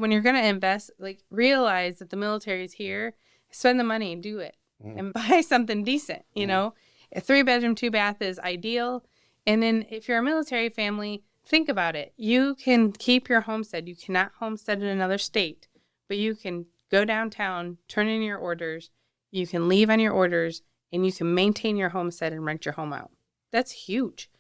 When you're going to invest, like, realize that the military is here, spend the money and do it and buy something decent. You know, a 3-bedroom, 2-bath is ideal. And then if you're a military family, think about it. You can keep your homestead. You cannot homestead in another state, but you can go downtown, turn in your orders. You can leave on your orders, and you can maintain your homestead and rent your home out. That's huge.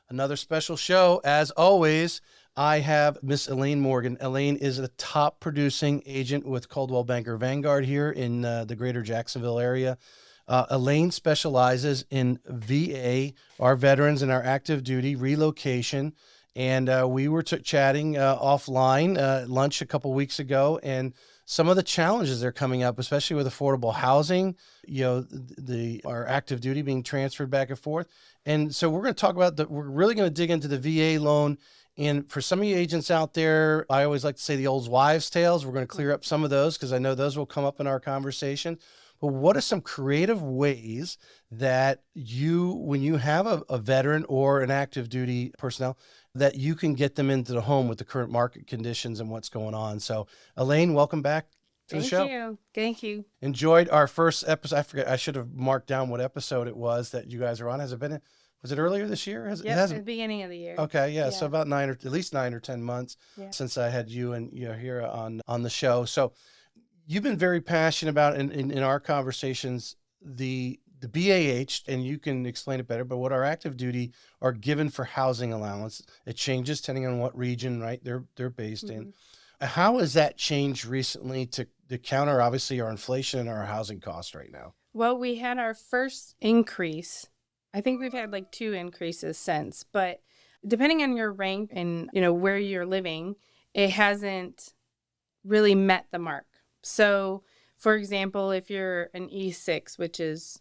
Another special show. As always, I have Miss Elaine Morgin. Elaine is a top producing agent with Coldwell Banker Vanguard here in the Greater Jacksonville area. Elaine specializes in VA, our veterans and our active duty relocation. And we were chatting offline at lunch a couple weeks ago, and some of the challenges that are coming up, especially with affordable housing, our active duty being transferred back and forth. And so we're going to talk about we're really going to dig into the VA loan. And for some of you agents out there, I always like to say the old wives' tales. We're going to clear up some of those because I know those will come up in our conversation. But what are some creative ways that when you have a veteran or an active duty personnel, that you can get them into the home with the current market conditions and what's going on? So Elaine, welcome back to the show. Thank you. Enjoyed our first episode. I forget, I should have marked down what episode it was that you guys are on. Has it been, was it earlier this year? At the beginning of the year. Okay. Yeah. So about at least 9 or 10 months since I had you and here on the show. So you've been very passionate about in our conversations, the BAH, and you can explain it better, but what our active duty are given for housing allowance. It changes depending on what region, right, they're based in. How has that changed recently to counter, obviously, our inflation and our housing costs right now? Well, we had our first increase. I think we've had like 2 increases since, but depending on your rank and, where you're living, it hasn't really met the mark. So, for example, if you're an E6, which is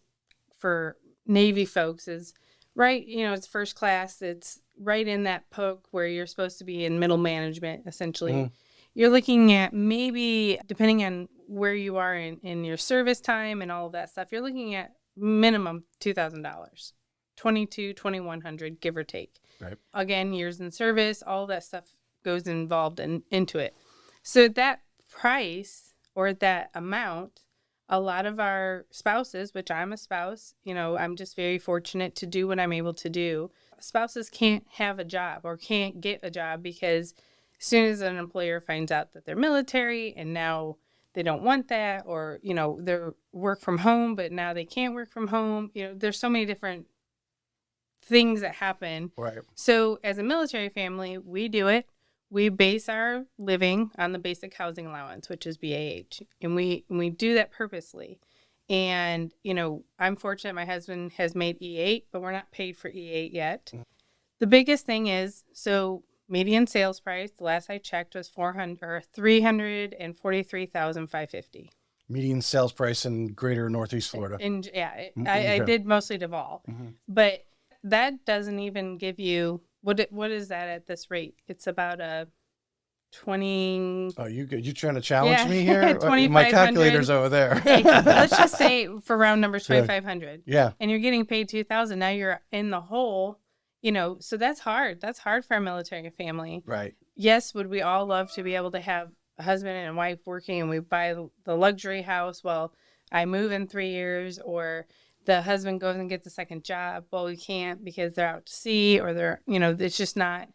for Navy folks, is right, it's first class. It's right in that poke where you're supposed to be in middle management, essentially. You're looking at maybe, depending on where you are in your service time and all of that stuff, you're looking at minimum $2,000, $2,200, $2,100, give or take. Right. Again, years in service, all that stuff goes involved into it. So that price or that amount, a lot of our spouses, which I'm a spouse, I'm just very fortunate to do what I'm able to do. Spouses can't have a job or can't get a job because as soon as an employer finds out that they're military and now they don't want that, or, they're work from home, but now they can't work from home. There's so many different things that happen. Right. So as a military family, we do it. We base our living on the basic housing allowance, which is BAH, and we do that purposely. And, I'm fortunate my husband has made E8, but we're not paid for E8 yet. The biggest thing is, so median sales price, the last I checked, was $343,550. Median sales price in Greater Northeast Florida. I did mostly Duval, but that doesn't even give you what is that at this rate? It's about a 20. Oh, you trying to challenge me here? 2,500. My calculator's over there. Hey, let's just say for round numbers, 2,500. Yeah. And you're getting paid $2,000. Now you're in the hole. So that's hard. That's hard for a military family. Right. Yes, would we all love to be able to have a husband and a wife working and we buy the luxury house while I move in 3 years, or the husband goes and gets a second job? Well, we can't because they're out to sea, or they're, it's just not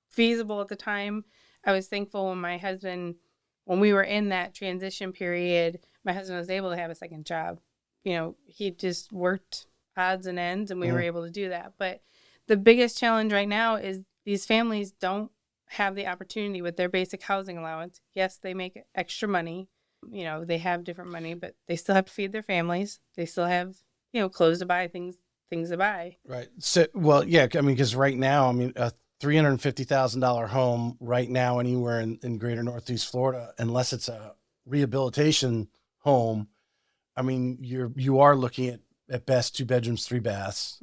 feasible at the time. I was thankful when we were in that transition period, my husband was able to have a second job. He just worked odds and ends and we were able to do that. But the biggest challenge right now is these families don't have the opportunity with their basic housing allowance. Yes, they make extra money. They have different money, but they still have to feed their families. They still have, clothes to buy, things to buy. Right. So, well, yeah, I mean, because right now, a $350,000 home right now anywhere in Greater Northeast Florida, unless it's a rehabilitation home, you are looking at best 2 bedrooms, 3 baths.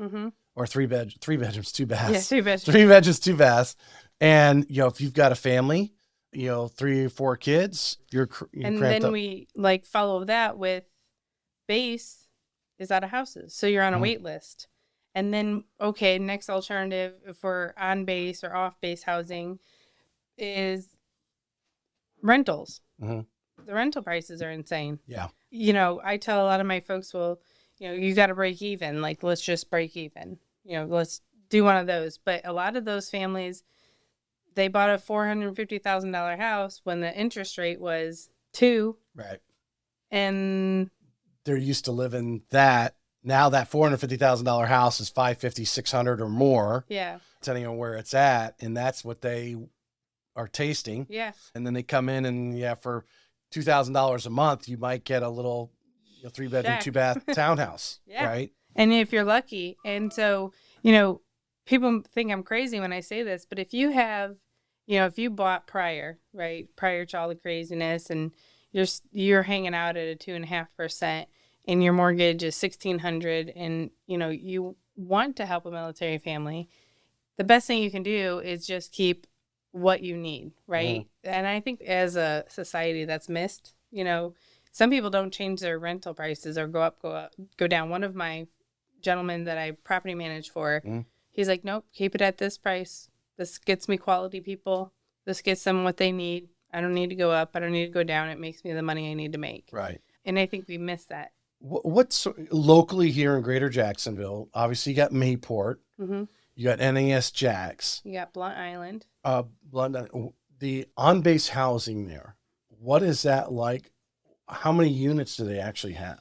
or three bedrooms, two Yeah, baths, 2 bedrooms. 3 bedrooms, two baths. And, if you've got a family, 3 or 4 kids, you're And cramped then up. we like follow that with base is out of houses. So you're on a Mhm. wait list. And then, okay, next alternative for on base or off base housing is rentals. Mm-hmm. The rental prices are insane. Yeah. I tell a lot of my folks, well, you got to break even. Like, let's just break even. Let's do one of those. But a lot of those families, they bought a $450,000 house when the interest rate was 2, Right. and They're used to living that. Now that $450,000 house is 550, 600 or more, yeah, depending on where it's at. And that's what they are tasting. yeah, And then they come in and for $2,000 a month, you might get a little 3 bedroom, shack. 2 bath townhouse. Yeah. Right. And if you're lucky, and so, people think I'm crazy when I say this, but if you have, if you bought prior, right, prior to all the craziness, and you're hanging out at a 2.5%, and your mortgage is 1,600, and you want to help a military family, the best thing you can do is just keep what you need, right? Mm-hmm. And I think as a society that's missed, some people don't change their rental prices or go up, go down. One of my gentlemen that I property manage for, Mm-hmm. he's like, nope, keep it at this price. This gets me quality people. This gets them what they need. I don't need to go up. I don't need to go down. It makes me the money I need to make. Right. And I think we miss that. What's locally here in Greater Jacksonville? Obviously, you got Mayport. Mm-hmm. You got NAS Jax. You got Blunt Island. The on-base housing there. What is that like? How many units do they actually have?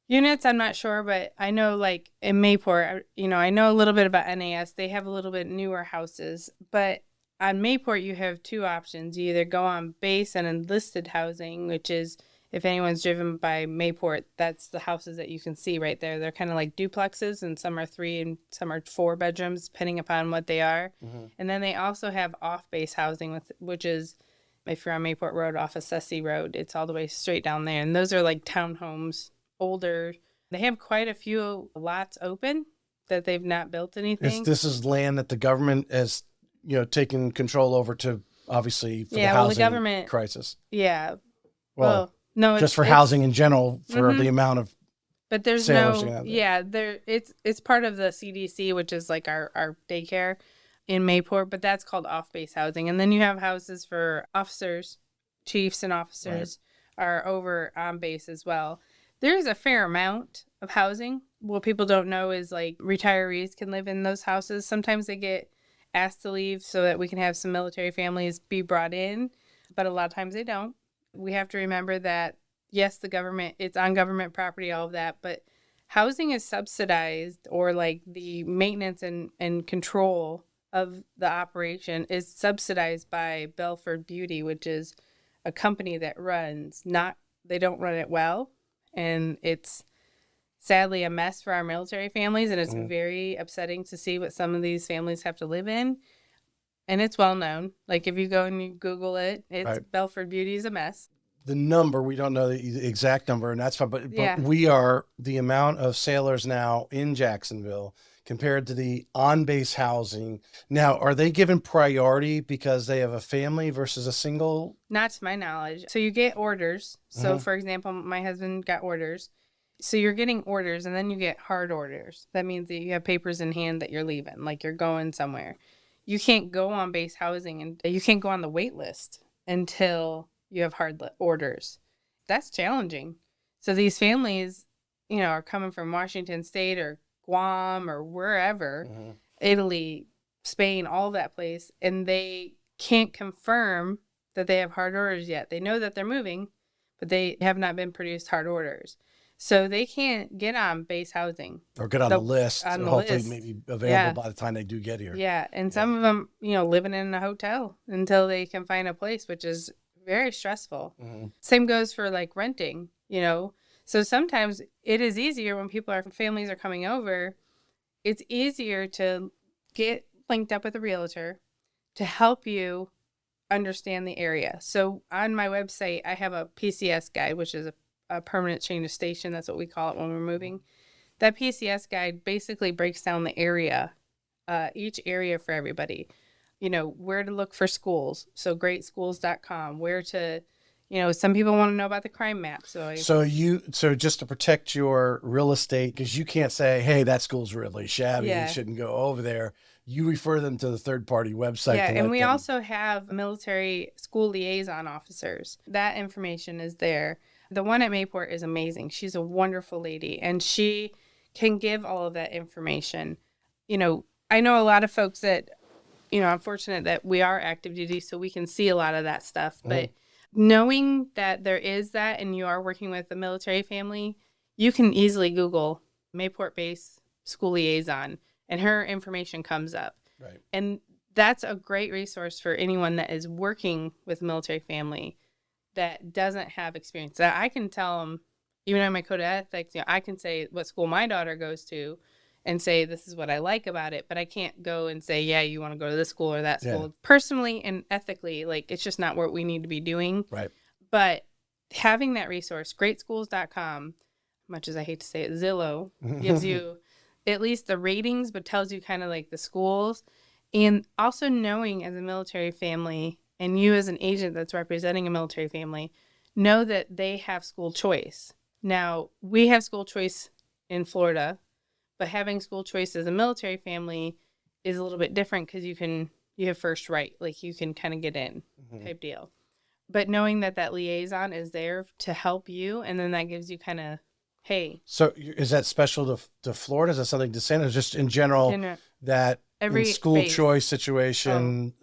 Units, I'm not sure, but I know like in Mayport, I know a little bit about NAS. They have a little bit newer houses, but on Mayport, you have 2 options. You either go on base and enlisted housing, which is, if anyone's driven by Mayport, that's the houses that you can see right there. They're kind of like duplexes, and some are 3 and some are 4 bedrooms, depending upon what they are. Mm-hmm. And then they also have off-base housing, which is, if you're on Mayport Road off of Sessi Road, it's all the way straight down there. And those are like townhomes, older. They have quite a few lots open that they've not built anything. This is land that the government has, taken control over to, obviously, for the well, housing the government crisis. Yeah. Well, no, just for housing in general, for Mhm. the amount of But there's sailors no, you have there. yeah, it's part of the CDC, which is like our daycare in Mayport, but that's called off-base housing. And then you have houses for officers, chiefs and officers are over on base as well. There's a fair amount of housing. What people don't know is like retirees can live in those houses. Sometimes they get asked to leave so that we can have some military families be brought in, but a lot of times they don't. We have to remember that, yes, the government, it's on government property, all of that, but housing is subsidized, or like the maintenance and control of the operation is subsidized by Belford Beauty, which is a company that they don't run it well. And it's sadly a mess for our military families. And it's very upsetting to see what some of these families have to live in. And it's well known. Like if you go and you Google it, it's Belford Beauty is a mess. The number, we don't know the exact number, and that's fine. But Yeah. we are the amount of sailors now in Jacksonville compared to the on-base housing. Now, are they given priority because they have a family versus a single? Not to my knowledge. So you get orders. So for example, my husband got orders. So you're getting orders, and then you get hard orders. That means that you have papers in hand that you're leaving, like you're going somewhere. You can't go on base housing, and you can't go on the wait list until you have hard orders. That's challenging. So these families, are coming from Washington State or Guam or wherever, Italy, Spain, all that place, and they can't confirm that they have hard orders yet. They know that they're moving, but they have not been produced hard orders. So they can't get on base housing. Or get on the list. On the hopefully list. maybe available by the time they do get here. Yeah. And some of them, living in a hotel until they can find a place, which is very stressful. Same goes for like renting, So sometimes it is easier when families are coming over. It's easier to get linked up with a realtor to help you understand the area. So on my website, I have a PCS guide, which is a permanent change of station. That's what we call it when we're moving. that PCS guide basically breaks down the area, each area for everybody. You know, where to look for schools. So greatschools.com, where to, you know, some people want to know about the crime map. So just to protect your real estate, because you can't say, hey, that school's really shabby, you yeah. shouldn't go over there. You refer them to the third-party website. Yeah, to and let we them... also have military school liaison officers. That information is there. The one at Mayport is amazing. She's a wonderful lady, and she can give all of that information. You know, I know a lot of folks that, you know, I'm fortunate that we are active duty, so we can see a lot of that stuff. But knowing that there is that and you are working with a military family, you can easily Google Mayport Base School Liaison, and her information comes up. Right. And that's a great resource for anyone that is working with a military family that doesn't have experience. That I can tell them, even on my code of ethics, you know, I can say what school my daughter goes to and say, this is what I like about it. But I can't go and say, yeah, you want to go to this school or that school. Yeah. Personally and ethically, like, it's just not what we need to be doing. Right. But having that resource, greatschools.com, much as I hate to say it, Zillow, gives you at least the ratings, but tells you kind of like the schools. And also knowing as a military family, and you as an agent that's representing a military family, know that they have school choice. Now, we have school choice in Florida, but having school choice as a military family is a little bit different because you have first right. Like, you can kind of get in type deal. But knowing that that liaison is there to help you, and then that gives you kind of, hey. So is that special to Florida? Is that something to say? Or just in general that every in school base. choice situation,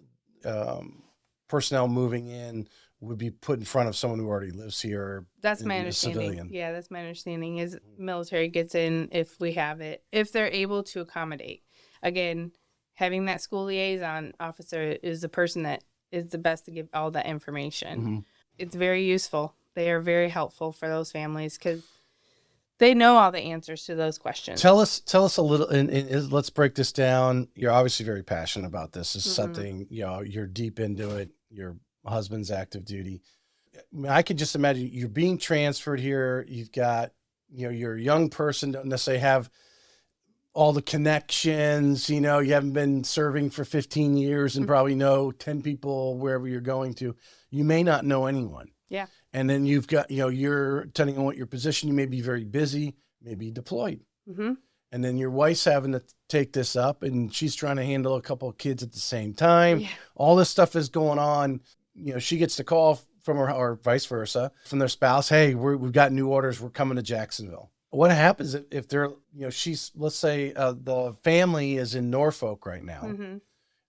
personnel moving in would be put in front of someone who already lives here? That's my understanding. Civilian. Yeah, that's my understanding is military gets in if we have it, if they're able to accommodate. Again, having that school liaison officer is the person that is the best to give all that information. It's very useful. They are very helpful for those families because they know all the answers to those questions. Tell us a little, and let's break this down. You're obviously very passionate about this. This is something, you know, you're deep into it. Your husband's active duty. I mean, I could just imagine you're being transferred here. You've got, you know, you're a young person, don't necessarily have all the connections, you know, you haven't been serving for 15 years and probably know 10 people wherever you're going to. You may not know anyone. Yeah. And then you've got, you know, you're, depending on what your position, you may be very busy, maybe deployed. And then your wife's having to take this up and she's trying to handle a couple of kids at the same time. Yeah. All this stuff is going on. You know, she gets the call from her, or vice versa, from their spouse. Hey, we've got new orders. We're coming to Jacksonville. What happens if they're, you know, she's, let's say the family is in Norfolk right now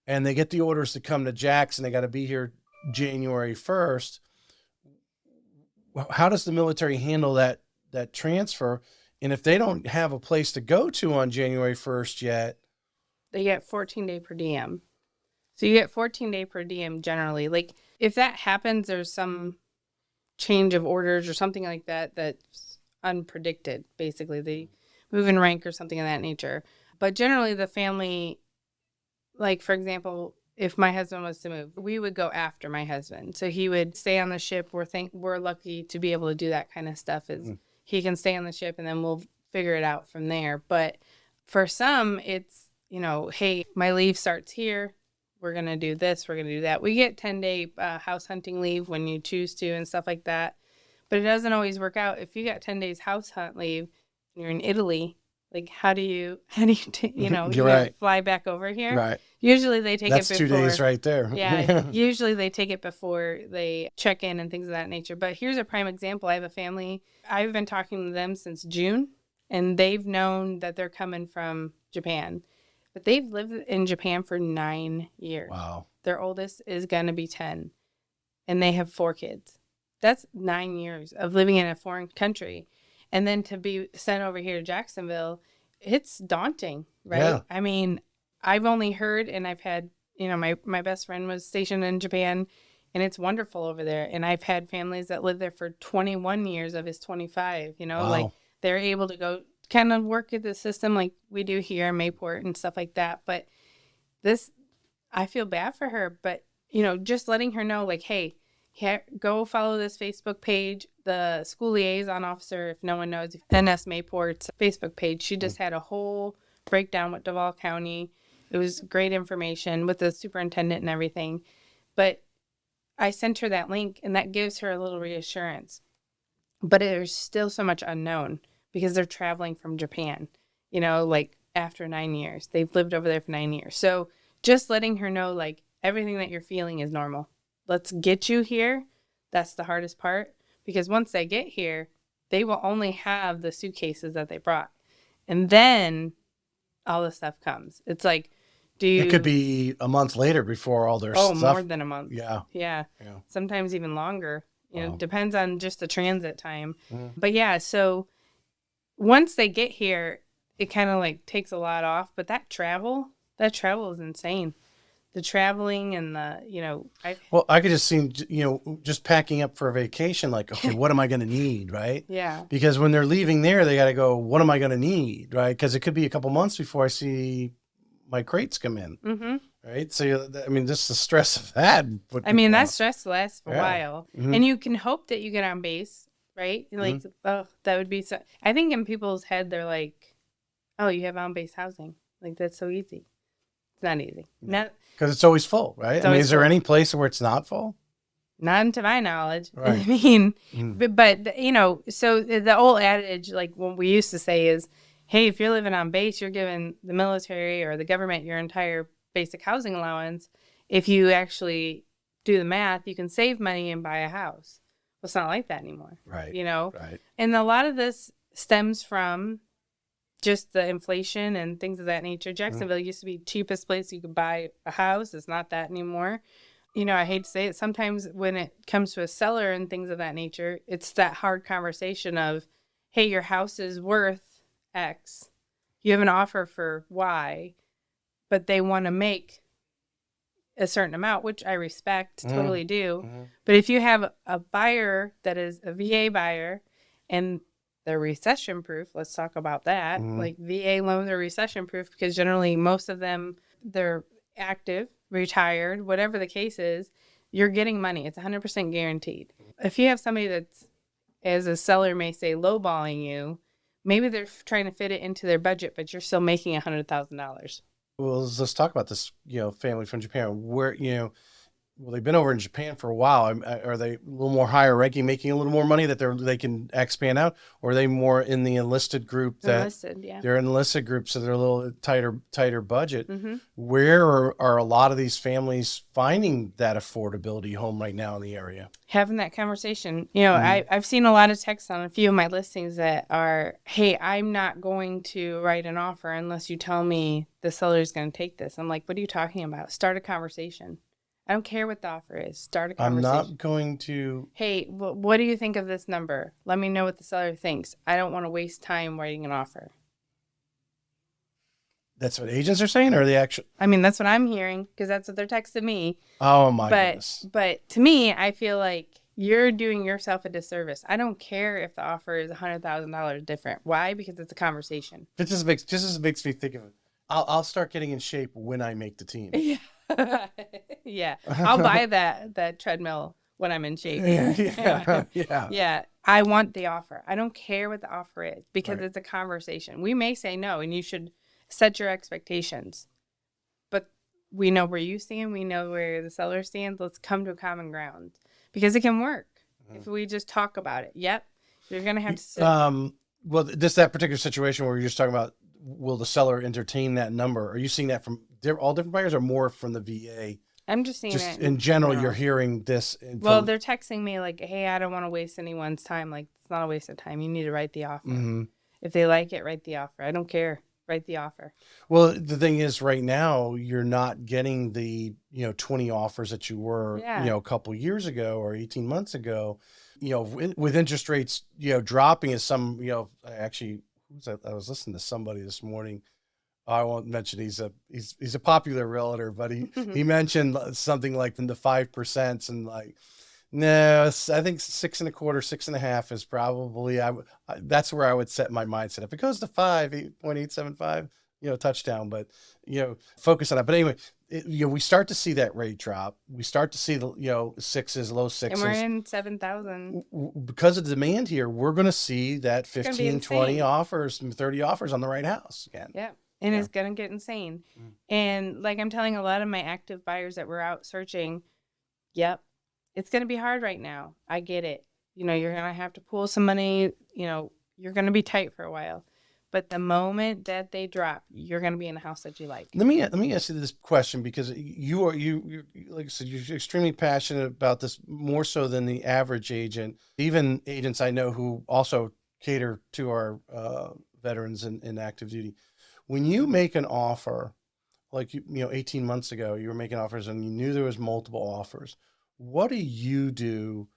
and they get the orders to come to Jackson. They got to be here January 1st. How does the military handle that transfer? And if they don't have a place to go to on January 1st yet, they get 14-day per diem. So you get 14-day per diem generally. Like, if that happens, there's some change of orders or something like that that's unpredicted. Basically, they move in rank or something of that nature. But generally, the family, like, for example, if my husband was to move, we would go after my husband. So he would stay on the ship. We're lucky to be able to do that kind of stuff. Is he can stay on the ship and then we'll figure it out from there. But for some, it's, you know, hey, my leave starts here. We're going to do this. We're going to do that. We get 10-day house hunting leave when you choose to and stuff like that. But it doesn't always work out. If you got 10 days house hunt leave and you're in Italy, like, how do you you know, you right. fly back over here? Right. Usually they take That's it before. 2 days right there. Yeah. Usually they take it before they check in and things of that nature. But here's a prime example. I have a family. I've been talking to them since June, and they've known that they're coming from Japan. But they've lived in Japan for 9 years. Wow. Their oldest is going to be 10, and they have 4 kids. That's 9 years of living in a foreign country. And then to be sent over here to Jacksonville, it's daunting, right? Yeah. I mean, I've only heard, and I've had, you know, my best friend was stationed in Japan, and it's wonderful over there. And I've had families that live there for 21 years of his 25, you know, wow. like they're able to go kind of work at the system like we do here in Mayport and stuff like that. But this, I feel bad for her, but, you know, just letting her know, like, hey, go follow this Facebook page, the school liaison officer, if no one knows, NS Mayport's Facebook page, she just had a whole breakdown with Duval County. It was great information with the superintendent and everything. But I sent her that link, and that gives her a little reassurance. But there's still so much unknown because they're traveling from Japan, like after 9 years. They've lived over there for 9 years. So just letting her know, like, everything that you're feeling is normal. Let's get you here. That's the hardest part, because once they get here, they will only have the suitcases that they brought. And then all the stuff comes. It's like, It could be a month later before all their stuff. More than a month. Yeah. Sometimes even longer. Wow. Depends on just the transit time. But yeah, so once they get here, it kind of like takes a lot off. But that travel is insane. The traveling and well, I could just see, just packing up for a vacation, like, okay, what am I going to need, right? Yeah. Because when they're leaving there, they got to go, what am I going to need, right? Because it could be a couple months before I see my crates come in, right? So, just the stress of that. That stress lasts for a while. And you can hope that you get on base, right? Like, oh, that would be so. I think in people's head, they're like, oh, you have on base housing. Like, that's so easy. It's not easy. Because it's always full, right? Is there any place where it's not full? Not to my knowledge. Right. But so the old adage, like what we used to say is, hey, if you're living on base, you're giving the military or the government your entire basic housing allowance. If you actually do the math, you can save money and buy a house. Well, it's not like that anymore. Right. Right. And a lot of this stems from just the inflation and things of that nature. Jacksonville used to be the cheapest place you could buy a house. It's not that anymore. I hate to say it. Sometimes when it comes to a seller and things of that nature, it's that hard conversation of, hey, your house is worth X. You have an offer for Y, but they want to make a certain amount, which I respect, totally do. But if you have a buyer that is a VA buyer and they're recession proof, let's talk about that. Like, VA loans are recession proof because generally most of them, they're active, retired, whatever the case is, you're getting money. It's 100% guaranteed. If you have somebody that's, as a seller may say, lowballing you, maybe they're trying to fit it into their budget, but you're still making $100,000. Well, let's talk about this, family from Japan. Where, they've been over in Japan for a while. Are they a little more higher ranking, making a little more money that they can expand out? Or are they more in the enlisted group? Enlisted, yeah. They're an enlisted group, so they're a little tighter budget. Where are a lot of these families finding that affordability home right now in the area? Having that conversation. I've seen a lot of texts on a few of my listings that are, hey, I'm not going to write an offer unless you tell me the seller is going to take this. I'm like, what are you talking about? Start a conversation. I don't care what the offer is. Start a conversation. I'm not going to. Hey, what do you think of this number? Let me know what the seller thinks. I don't want to waste time writing an offer. That's what agents are saying, or are they actually? That's what I'm hearing, because that's what they're texting me. Oh my goodness. But to me, I feel like you're doing yourself a disservice. I don't care if the offer is $100,000 different. Why? Because it's a conversation. It just makes me think of it. I'll start getting in shape when I make the team. Yeah. Yeah, I'll buy that treadmill when I'm in shape. Yeah. I want the offer. I don't care what the offer is, because it's a conversation. We may say no, and you should set your expectations. But we know where you stand. We know where the seller stands. Let's come to a common ground, because it can work if we just talk about it. Yep, you're gonna have to sit. Well, that particular situation where you're just talking about, will the seller entertain that number? Are you seeing that from all different buyers, or more from the VA? I'm just seeing it in general. You're hearing this. Well, they're texting me like, hey, I don't want to waste anyone's time. Like, it's not a waste of time. You need to write the offer. If they like it, write the offer. I don't care. Write the offer. Well, the thing is, right now, you're not getting the 20 offers that you were a couple years ago or 18 months ago. With interest rates dropping, as some actually, I was listening to somebody this morning. I won't mention he's a popular realtor, but he mentioned something like in the 5% and like, no, I think 6.25, 6.5 is probably, that's where I would set my mindset. If it goes to 5, 8.875, touchdown, but focus on that. But anyway, we start to see that rate drop. We start to see the, sixes, low And we're sixes. in 7,000. Because of the demand here, we're going to see that It's gonna be 15, 20 insane. offers, 30 offers on the right house again. Yeah. And Yeah. it's going to get insane. And like I'm telling a lot of my active buyers that were out searching, yep, it's going to be hard right now. I get it. You're going to have to pull some money. You're going to be tight for a while. But the moment that they drop, you're going to be in a house that you like. Let me ask you this question, because you like I said, you're extremely passionate about this, more so than the average agent. Even agents I know who also cater to our veterans in active duty. When you make an offer, like 18 months ago, you were making offers and you knew there was multiple offers. What do you do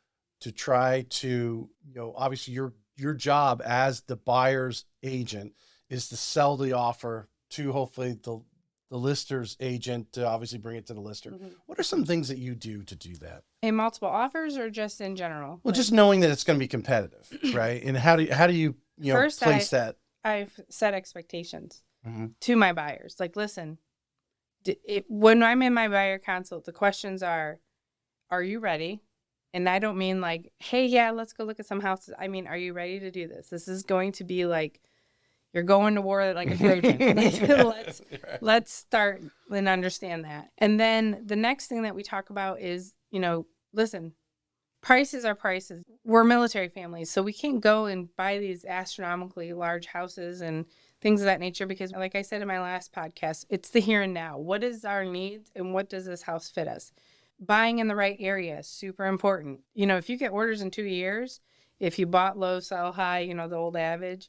to try to, obviously your job as the buyer's agent is to sell the offer to hopefully the lister's agent to obviously bring it to the lister. What are some things that you do to do that? In multiple offers or just in general? Well, just knowing that it's going to be competitive, right? And how do you First, place that? I've set expectations to my buyers. Like, listen, when I'm in my buyer consult, the questions are you ready? And I don't mean like, hey, yeah, let's go look at some houses. I mean, are you ready to do this? This is going to be like, you're going to war like a Trojan. Let's start and understand that. And then the next thing that we talk about is, listen, prices are prices. We're military families, so we can't go and buy these astronomically large houses and things of that nature because, like I said in my last podcast, it's the here and now. What is our needs and what does this house fit us? Buying in the right area is super important. If you get orders in 2 years, if you bought low, sell high, the old adage,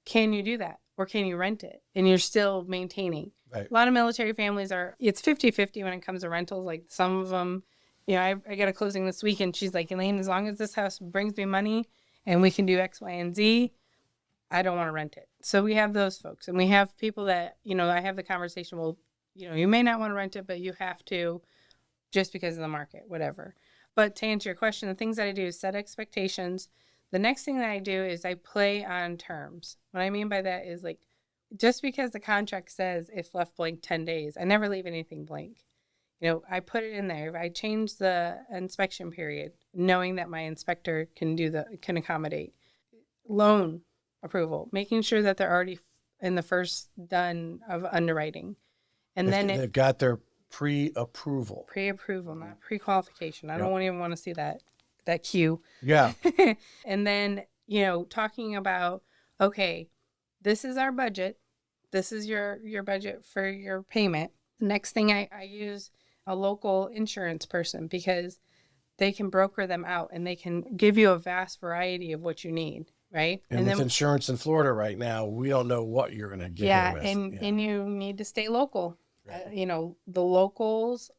can you do that? Or can you rent it? And you're still maintaining. Right. A lot of military families it's 50-50 when it comes to rentals. Like some of them, I got a closing this week and she's like, Elaine, as long as this house brings me money and we can do X, Y, and Z, I don't want to rent it. So we have those folks. And we have people that, I have the conversation, well, you may not want to rent it, but you have to just because of the market, whatever. But to answer your question, the things that I do is set expectations. The next thing that I do is I play on terms. What I mean by that is like, just because the contract says if left blank 10 days, I never leave anything blank. I put it in there. I change the inspection period, knowing that my inspector can accommodate. Loan approval, making sure that they're already in the first done of underwriting. And then they've got their pre-approval, not pre-qualification. I don't even want to see that queue. Yeah. And then, talking about, okay, this is our budget. This is your budget for your payment. Next thing I use a local insurance person because they can broker them out and they can give you a vast variety of what you need. Right. And with insurance in Florida right now, we don't know what you're going to get. Yeah. And you need to stay local. Right. The locals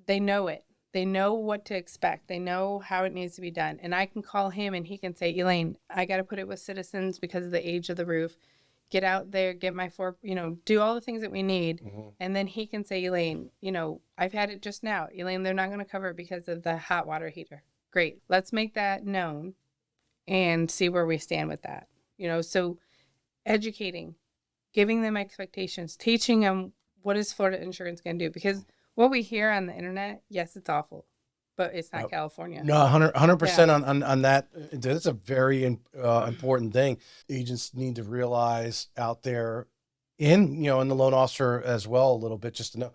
they know it. They know what to expect. They know how it needs to be done. And I can call him and he can say, Elaine, I got to put it with Citizens because of the age of the roof. Get out there, get my do all the things that we need. And then he can say, Elaine, I've had it just now. Elaine, they're not going to cover it because of the hot water heater. Great. Let's make that known and see where we stand with that. So educating, giving them expectations, teaching them what is Florida insurance going to do? Because what we hear on the internet, yes, it's awful, but it's not California. No, 100% on that. That's a very important thing. Agents need to realize out there in the loan officer as well, a little bit, just to know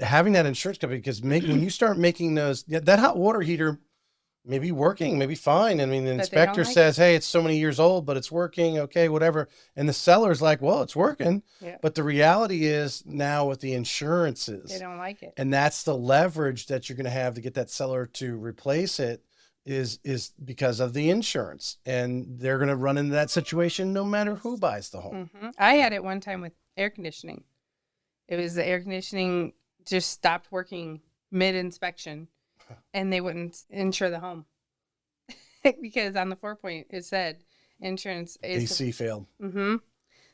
having that insurance company, because when you start making those, that hot water heater may be working, maybe fine. I mean, the inspector says, hey, it's so many years old, but it's working. Okay, whatever. And the seller's like, well, it's working. Yeah. But the reality is now with the insurances, they don't like it. And that's the leverage that you're going to have to get that seller to replace it is because of the insurance. And they're going to run into that situation no matter who buys the home. I had it one time with air conditioning. It was the air conditioning just stopped working mid-inspection. And they wouldn't insure the home because on the 4-point it said insurance AC failed.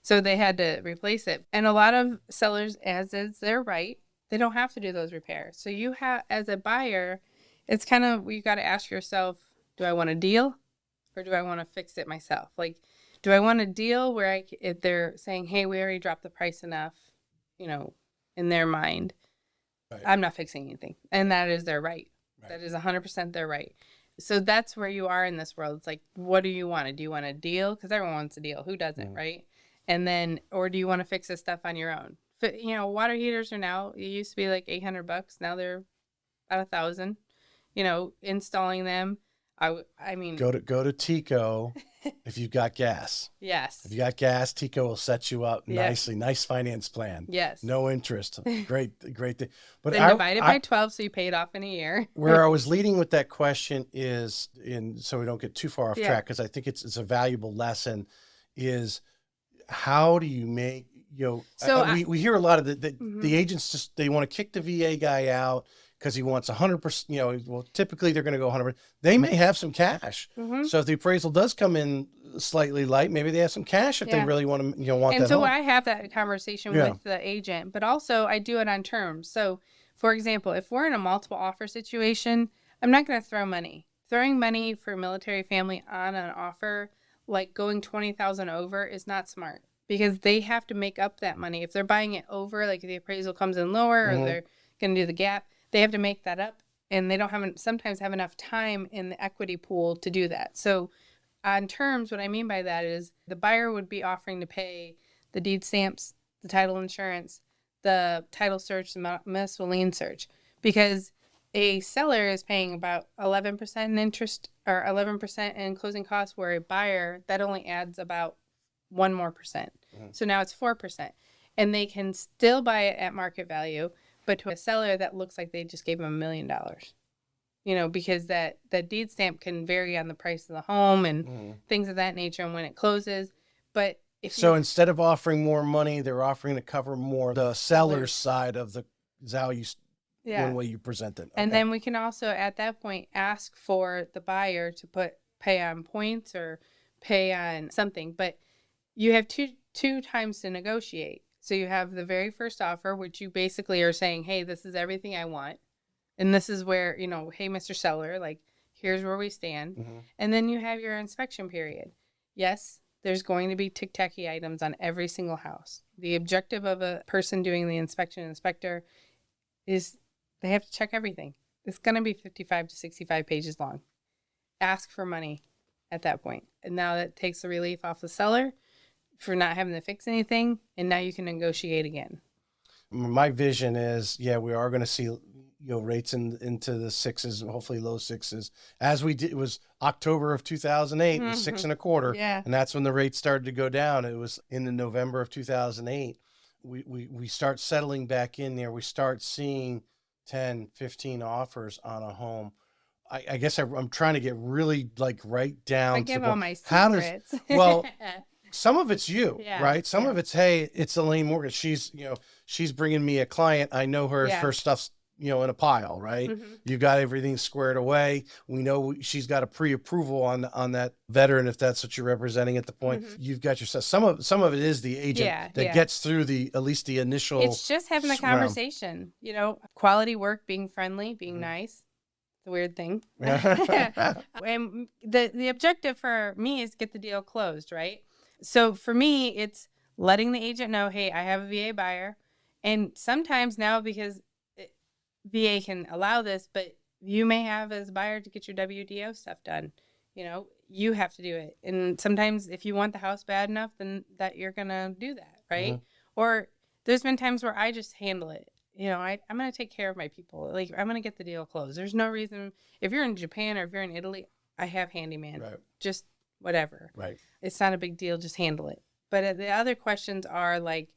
So they had to replace it. And a lot of sellers, as is their right, they don't have to do those repairs. So you have, as a buyer, it's kind of, you got to ask yourself, do I want a deal or do I want to fix it myself? Like, do I want a deal where if they're saying, hey, we already dropped the price enough, in their mind. Right. I'm not fixing anything. And that is their right. Right. That is 100% their right. So that's where you are in this world. It's like, what do you want? Do you want a deal? Because everyone wants a deal. Who doesn't, right? And then, or do you want to fix this stuff on your own? You know, water heaters are now, it used to be like $800. Now they're about 1,000. You know, installing them. I mean, Go to Tico if you've got gas. yes. If you got gas, Tico will set you up Yeah. nicely. Nice finance plan. Yes. No interest. Great thing. But Then divide it by 12 so you pay it off in a year. Where I was leading with that question is, so we don't get too far off track, because I think it's a valuable lesson, is how do you make, you know, So we hear a lot of the agents just, they want to kick the VA guy out because he wants 100%, you know, well, typically they're going to go 100%. They may have some cash. So if the appraisal does come in slightly light, maybe they have some cash if they really want to, you know, want and that so home. I have that conversation with the agent, but also I do it on terms. So for example, if we're in a multiple offer situation, I'm not going to throw money. Throwing money for a military family on an offer, like going 20,000 over, is not smart, because they have to make up that money. If they're buying it over, like if the appraisal comes in lower or they're going to do the gap, they have to make that up, and they don't sometimes have enough time in the equity pool to do that. So on terms, what I mean by that is the buyer would be offering to pay the deed stamps, the title insurance, the title search, the municipal lien search, because a seller is paying about 11% in interest or 11% in closing costs, where a buyer, that only adds about 1% more. So now it's 4%, and they can still buy it at market value. But to a seller, that looks like they just gave them $1 million, you know, because that deed stamp can vary on the price of the home and things of that nature and when it closes. But instead of offering more money, they're offering to cover more the seller's side of the, is how you, one way you present it. Okay. And then we can also at that point ask for the buyer to pay on points or pay on something. But you have two times to negotiate. So you have the very first offer, which you basically are saying, hey, this is everything I want. And this is where, you know, hey, Mr. Seller, like, here's where we stand. And then you have your inspection period. Yes, there's going to be tic-tacky items on every single house. The objective of a person doing the inspector is they have to check everything. It's going to be 55 to 65 pages long. Ask for money at that point. And now that takes the relief off the seller for not having to fix anything, and now you can negotiate again. My vision is, we are going to see, you know, rates into the sixes, hopefully low sixes, as we did. It was October of 2008, it was 6.25, and that's when the rates started to go down. It was in the November of 2008. We start settling back in there. We start seeing 10, 15 offers on a home. I guess I'm trying to get really like right down. I give all my secrets. Some of it's you, right? Some of it's, hey, it's Elaine Morgin. She's bringing me a client. I know her stuff's, you know, in a pile, right? You've got everything squared away. We know she's got a pre-approval on that veteran, if that's what you're representing at the point. You've got your stuff. Some of it is the agent that gets through at least the initial. It's just having the conversation, you know, quality work, being friendly, being nice. It's a weird thing. And the objective for me is get the deal closed, right? So for me, it's letting the agent know, hey, I have a VA buyer. And sometimes now, because VA can allow this, but you may have as a buyer to get your WDO stuff done. You know, you have to do it. And sometimes if you want the house bad enough, then that you're going to do that, right? Or there's been times where I just handle it. You know, I'm going to take care of my people. Like, I'm going to get the deal closed. There's no reason. If you're in Japan or if you're in Italy, I have handyman. Right. Just whatever. Right. It's not a big deal. Just handle it. But the other questions are like,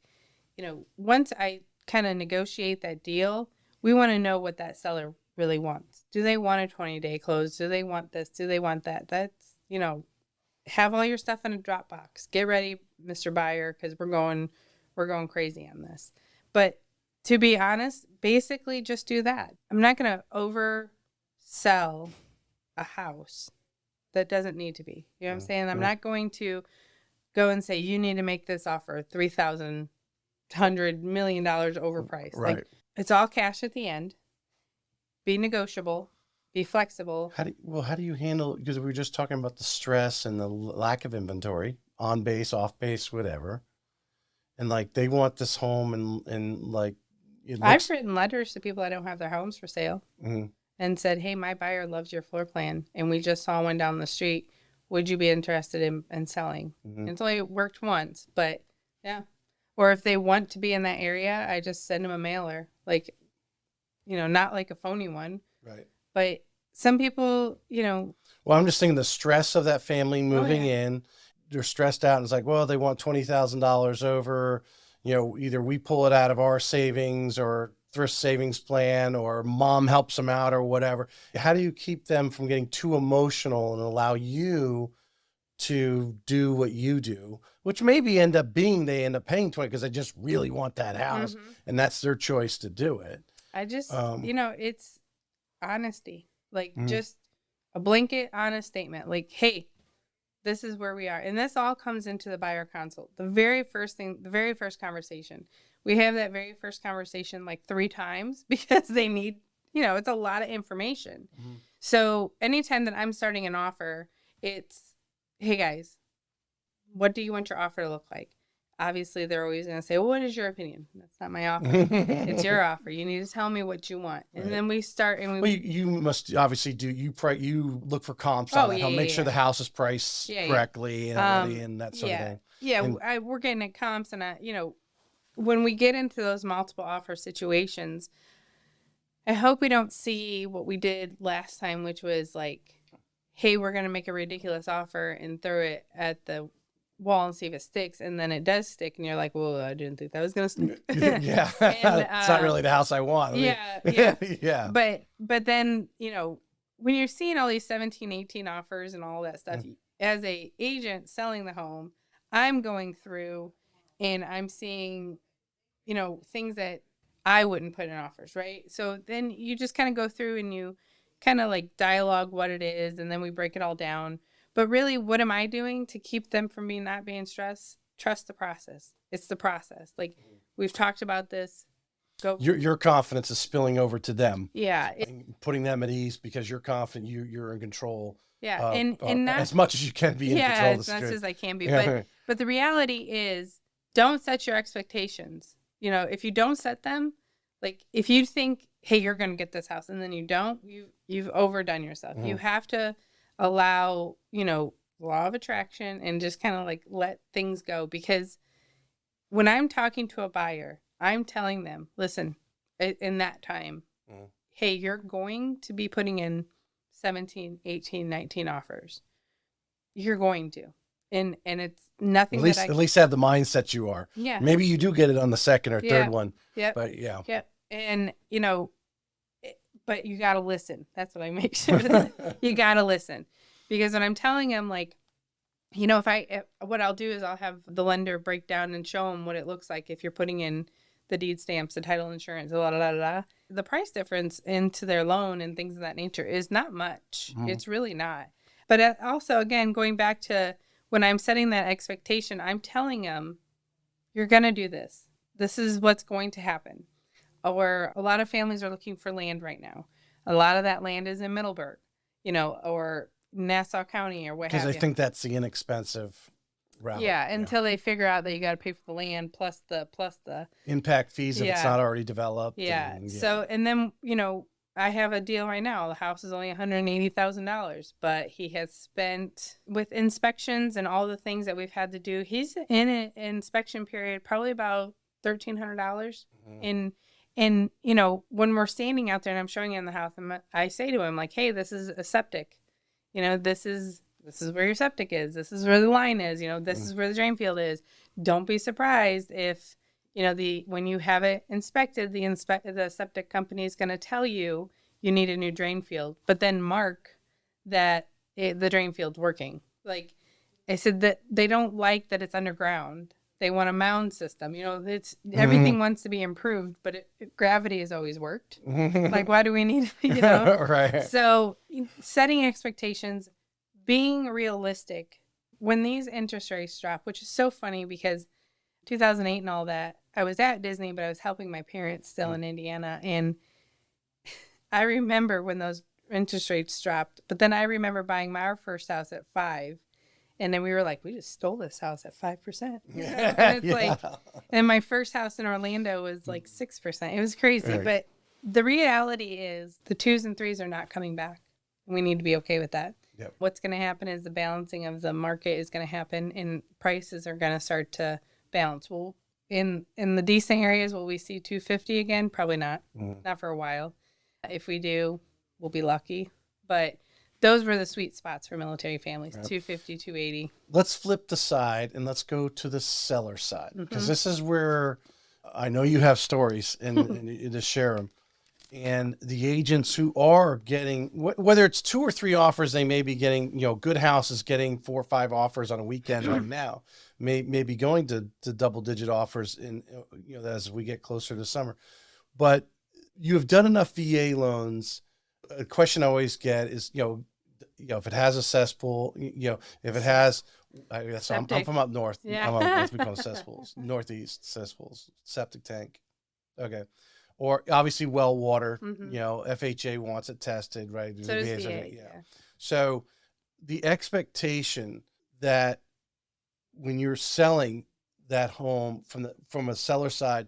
you know, once I kind of negotiate that deal, we want to know what that seller really wants. Do they want a 20-day close? Do they want this? Do they want that? That's, you know, have all your stuff in a Dropbox. Get ready, Mr. Buyer, because we're going crazy on this. But to be honest, basically just do that. I'm not going to oversell a house that doesn't need to be. You know what I'm saying? I'm not going to go and say, you need to make this offer $3,100 million overpriced. Right. Like, it's all cash at the end. Be negotiable. Be flexible. How do you handle, because we were just talking about the stress and the lack of inventory, on base, off base, whatever. And like, they want this home and like, it I've looks. written letters to people that don't have their homes for sale Mhm, and said, hey, my buyer loves your floor plan, and we just saw one down the street. Would you be interested in selling? mhm. It's only worked once, but yeah. Or if they want to be in that area, I just send them a mailer. Like, not like a phony one, Right. but some people, Well, I'm just thinking the stress of that family oh, moving yeah. in. They're stressed out, and it's like, well, they want $20,000 over. Either we pull it out of our savings or thrift savings plan, or mom helps them out, or whatever. How do you keep them from getting too emotional and allow you to do what you do, which maybe they end up paying 20 because they just really want that house, Hmm. and that's their choice to do it. I just, Um, it's honesty. Like, mhm. just a blanket honest statement. Like, hey, this is where we are. And this all comes into the buyer consult. The very first thing, the very first conversation. We have that very first conversation like 3 times because they need, it's a lot of information. Mhm. So anytime that I'm starting an offer, it's, hey guys, what do you want your offer to look like? Obviously, they're always going to say, well, what is your opinion? That's not my offer. It's your offer. You need to tell me what you want. And Right. then we start and Well, we, you must obviously you look for comps on oh, that yeah, home, make sure yeah, the house is priced yeah, yeah. correctly and Yeah. everything and that sort of Yeah. thing. Yeah. And We're getting at comps and, when we get into those multiple offer situations, I hope we don't see what we did last time, which was like, hey, we're going to make a ridiculous offer and throw it at the wall and see if it sticks. And then it does stick. And you're like, well, I didn't think that was going to stick. yeah, And, it's not really the house I want. yeah, yeah. Yeah. But then, when you're seeing all these 17, 18 offers and all that stuff, as a agent selling the home, I'm going through and I'm seeing, things that I wouldn't put in offers, right? So then you just kind of go through and you kind of like dialogue what it is, and then we break it all down. But really, what am I doing to keep them from not being stressed? Trust the process. It's the process. Like, we've talked about this. Go. Your confidence is spilling over to them, Yeah. and putting them at ease because you're confident you're in control, Yeah. And not, as much as you can be in yeah, control of the as much situation. as I can be. Yeah. But the reality is, don't set your expectations. If you don't set them, like if you think, hey, you're going to get this house, and then you don't, you've overdone yourself. You have to allow, law of attraction and just kind of like let things go. Because when I'm talking to a buyer, I'm telling them, listen, in that time, hey, you're going to be putting in 17, 18, 19 offers. You're going to. And it's nothing At least have the mindset you are. yeah. Maybe you do get it on the second or Yeah. third one. Yep. But yeah. Yep. And, but you got to listen. That's what I make sure that you got to listen. Because when I'm telling them, like, what I'll do is I'll have the lender break down and show them what it looks like if you're putting in the deed stamps, the title insurance, the price difference into their loan and things of that nature is not much. It's really not. But also, again, going back to when I'm setting that expectation, I'm telling them, you're going to do this. This is what's going to happen. Or a lot of families are looking for land right now. A lot of that land is in Middleburg, or Nassau County or what Because have I you. think that's the inexpensive route. Yeah, until they figure out that you got to pay for the land plus the Impact fees if it's Yeah. not already developed. yeah. And, So and then I have a deal right now. The house is only $180,000, but he has spent with inspections and all the things that we've had to do. He's in an inspection period probably about $1,300. And when we're standing out there and I'm showing him the house, I say to him like, hey, this is a septic. This is where your septic is. This is where the line is. This is where the drain field is. Don't be surprised if when you have it inspected, the septic company is going to tell you need a new drain field, but then mark that the drain field's working. Like I said, that they don't like that it's underground. They want a mound system. It's everything wants to be improved, but gravity has always worked. Like, why do we need, Right. So setting expectations, being realistic. When these interest rates drop, which is so funny because 2008 and all that, I was at Disney, but I was helping my parents still in Indiana. And I remember when those interest rates dropped, but then I remember buying our first house at 5. And then we were like, we just stole this house at 5%. And it's like, and my first house in Orlando was like 6%. It was crazy. Right. But the reality is the 2s and 3s are not coming back. We need to be okay with that. Yep. What's going to happen is the balancing of the market is going to happen and prices are going to start to balance. Well, in the decent areas, will we see 250 again? Probably not. Not for a while. If we do, we'll be lucky. But those were the sweet spots for military families, 250, 280. Let's flip the side and let's go to the seller side, because this is where I know you have stories and you to share them. And the agents who are getting, whether it's 2 or 3 offers, they may be getting, good houses getting 4 or 5 offers on a weekend right now, may be going to double-digit offers in, as we get closer to summer. But you have done enough VA loans. A question I always get is, if it has a cesspool, if it has, I guess I'm from up north. Yeah. We call them cesspools, northeast cesspools, septic tank. Okay. Or obviously well water, FHA wants it tested, right? So does VA. Yeah. So the expectation that when you're selling that home from a seller side,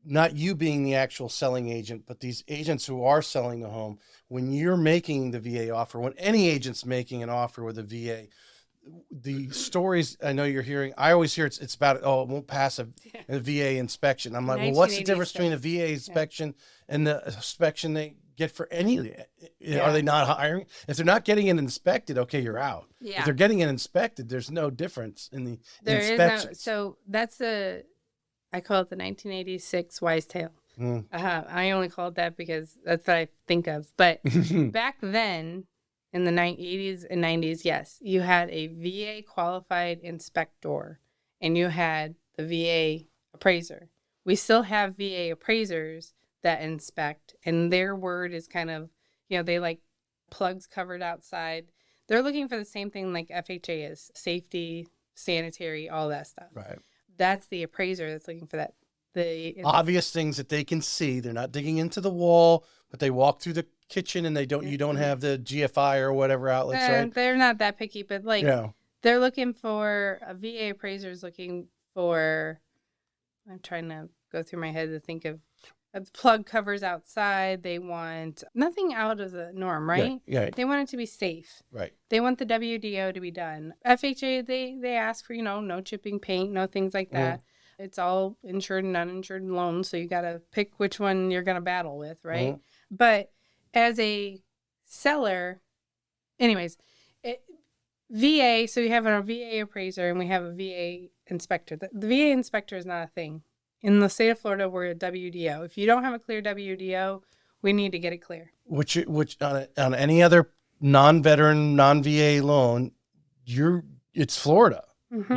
not you being the actual selling agent, but these agents who are selling the home, when you're making the VA offer, when any agent's making an offer with a VA, the stories I know you're hearing, I always hear it's about, it won't pass a VA inspection. I'm like, well, what's the difference between a VA inspection and the inspection they get for any? Are they not hiring? If they're not getting it inspected, okay, you're out. Yeah. If they're getting it inspected, there's no difference in the inspection. So that's I call it the 1986 wise tale. I only call it that because that's what I think of. But back then, in the 80s and 90s, yes, you had a VA qualified inspector and you had the VA appraiser. We still have VA appraisers that inspect, and their word is kind of, they like plugs covered outside. They're looking for the same thing like FHA is: safety, sanitary, all that stuff. Right. That's the appraiser that's looking for that. The obvious things that they can see. They're not digging into the wall, but they walk through the kitchen and you don't have the GFI or whatever outlets, right? They're not that picky, but they're looking for a VA appraiser is looking for, I'm trying to go through my head to think of plug covers outside. They want nothing out of the norm, right? Yeah. They want it to be safe. Right. They want the WDO to be done. FHA, they ask for, no chipping paint, no things like that. It's all insured and uninsured loans, so you got to pick which one you're going to battle with, right? But as a seller, anyways, VA, so we have a VA appraiser and we have a VA inspector. The VA inspector is not a thing. In the state of Florida, we're a WDO. If you don't have a clear WDO, we need to get it clear. Which on any other non-veteran, non-VA loan, it's Florida.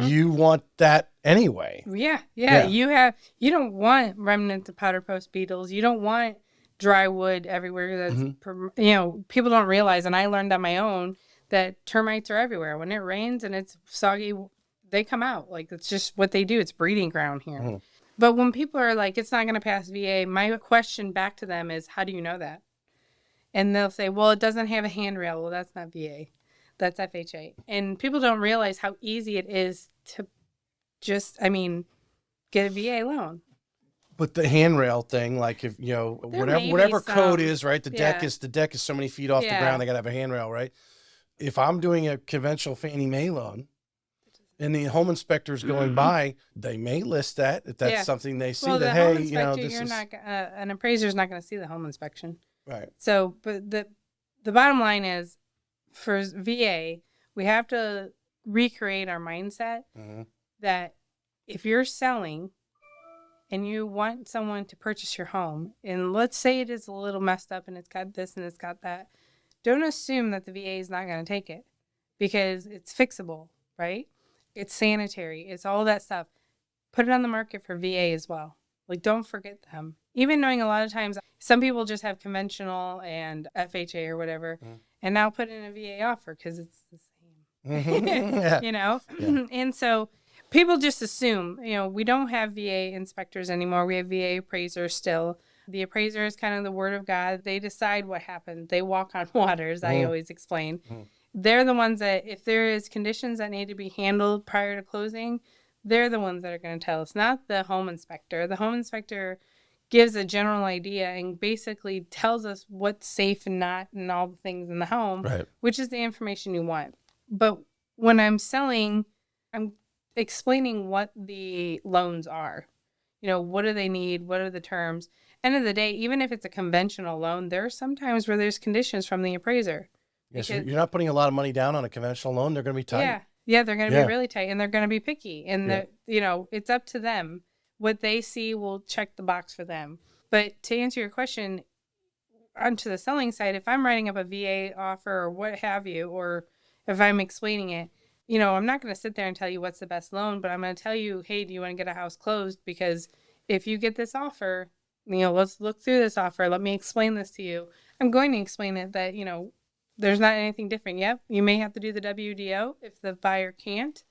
You want that anyway. Yeah. You don't want remnants of powder post beetles. You don't want dry wood everywhere. That's people don't realize, and I learned on my own, that termites are everywhere. When it rains and it's soggy, they come out. Like, it's just what they do. It's breeding ground here. But when people are like, it's not going to pass VA, my question back to them is, how do you know that? And they'll say, well, it doesn't have a handrail. Well, that's not VA. That's FHA. And people don't realize how easy it is to just, get a VA loan. But the handrail thing, like if, whatever code is, right? The deck is so many feet off the ground. They got to have a handrail, right? If I'm doing a conventional Fannie Mae loan and the home inspector's going by, they may list that if that's something they see, that, hey, this is... an appraiser's not going to see the home inspection. Right. So, but the bottom line is, for VA, we have to recreate our mindset that if you're selling and you want someone to purchase your home, and let's say it is a little messed up and it's got this and it's got that, don't assume that the VA is not going to take it, because it's fixable, right? It's sanitary. It's all that stuff. Put it on the market for VA as well. Like, don't forget them. Even knowing a lot of times, some people just have conventional and FHA or whatever, and now put in a VA offer because it's the same, And so people just assume, we don't have VA inspectors anymore. We have VA appraisers still. The appraiser is kind of the word of God. They decide what happens. They walk on waters, I always explain. they're the ones that, if there is conditions that need to be handled prior to closing, they're the ones that are going to tell us, not the home inspector. The home inspector gives a general idea and basically tells us what's safe and not, and all the things in the home, Right. which is the information you want. But when I'm selling, I'm explaining what the loans are. What do they need? What are the terms? End of the day, even if it's a conventional loan, there are some times where there's conditions from the appraiser. Yes, Because, you're not putting a lot of money down on a conventional loan. They're going to be tight. yeah, they're going to Yeah. be really tight, and they're going to be picky, and it's up to them. What they see will check the box for them. But to answer your question, onto the selling side, if I'm writing up a VA offer or what have you, or if I'm explaining it, I'm not going to sit there and tell you what's the best loan, but I'm going to tell you, hey, do you want to get a house closed? Because if you get this offer, let's look through this offer. Let me explain this to you. I'm going to explain it that, there's not anything different. Yep, you may have to do the WDO if the buyer can't.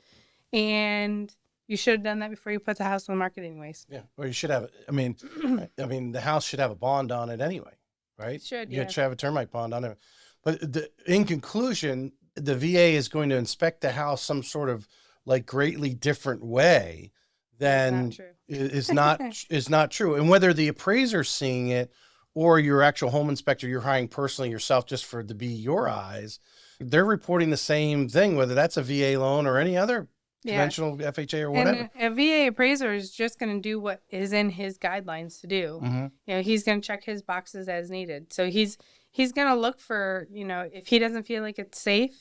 And you should have done that before you put the house on the market anyways. Yeah. Or you should have, the house should have a bond on it anyway, right? It should, You yeah. should have a termite bond on it. But in conclusion, the VA is going to inspect the house some sort of like greatly different way than is not true. And whether the appraiser's seeing it or your actual home inspector you're hiring personally yourself just for to be your eyes, they're reporting the same thing, whether that's a VA loan or any other conventional FHA or whatever. And a VA appraiser is just going to do what is in his guidelines to do. Mm-hmm. He's going to check his boxes as needed. So he's going to look for, if he doesn't feel like it's safe,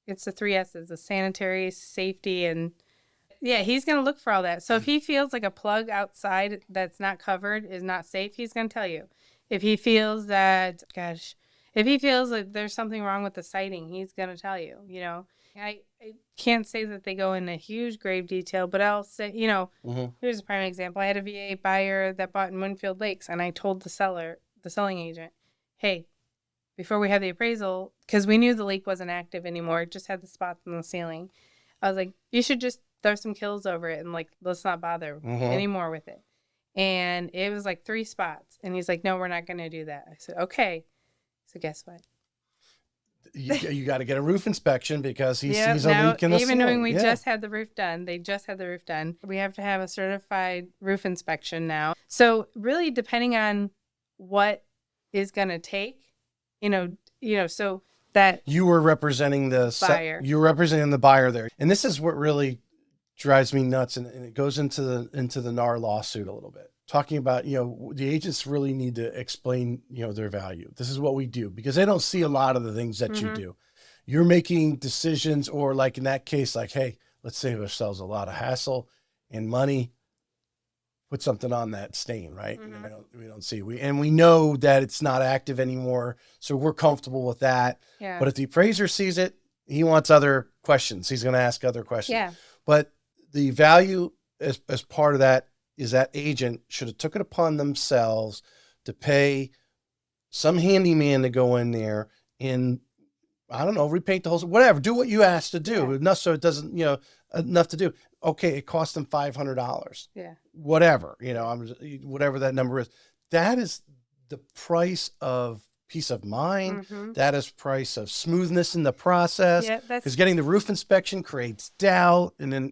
it's the 3 S's, the sanitary, safety, and he's going to look for all that. So if he feels like a plug outside that's not covered is not safe, he's going to tell you. If he feels that, if he feels like there's something wrong with the siding, he's going to tell you, I can't say that they go into huge grave detail, but I'll say, here's a prime example. I had a VA buyer that bought in Winfield Lakes, and I told the selling agent, hey, before we had the appraisal, because we knew the leak wasn't active anymore, it just had the spots in the ceiling. I was like, you should just throw some kills over it and let's not bother anymore with it. And it was 3 spots. And he's like, no, we're not going to do that. I said, okay. So guess what? You got to get a roof inspection because he sees a leak in the ceiling. Even knowing we just had the roof done, they just had the roof done. We have to have a certified roof inspection now. So really depending on what is going to take, so that you were representing the buyer. You were representing the buyer there. And this is what really drives me nuts. And it goes into the NAR lawsuit a little bit. Talking about, the agents really need to explain, their value. This is what we do because they don't see a lot of the things that you do. You're making decisions or in that case, hey, let's save ourselves a lot of hassle and money. Put something on that stain, right? We don't see. We know that it's not active anymore. So we're comfortable with that. Yeah. But if the appraiser sees it, he wants other questions. He's going to ask other questions. Yeah. But the value as part of that is that agent should have took it upon themselves to pay some handyman to go in there and, I don't know, repaint the whole, whatever, do what you asked to do. Enough so it doesn't, enough to do. Okay, it cost them $500. Yeah. Whatever, whatever that number is. That is the price of peace of mind. That is price of smoothness in the process. Yeah, because getting the roof inspection creates doubt, and then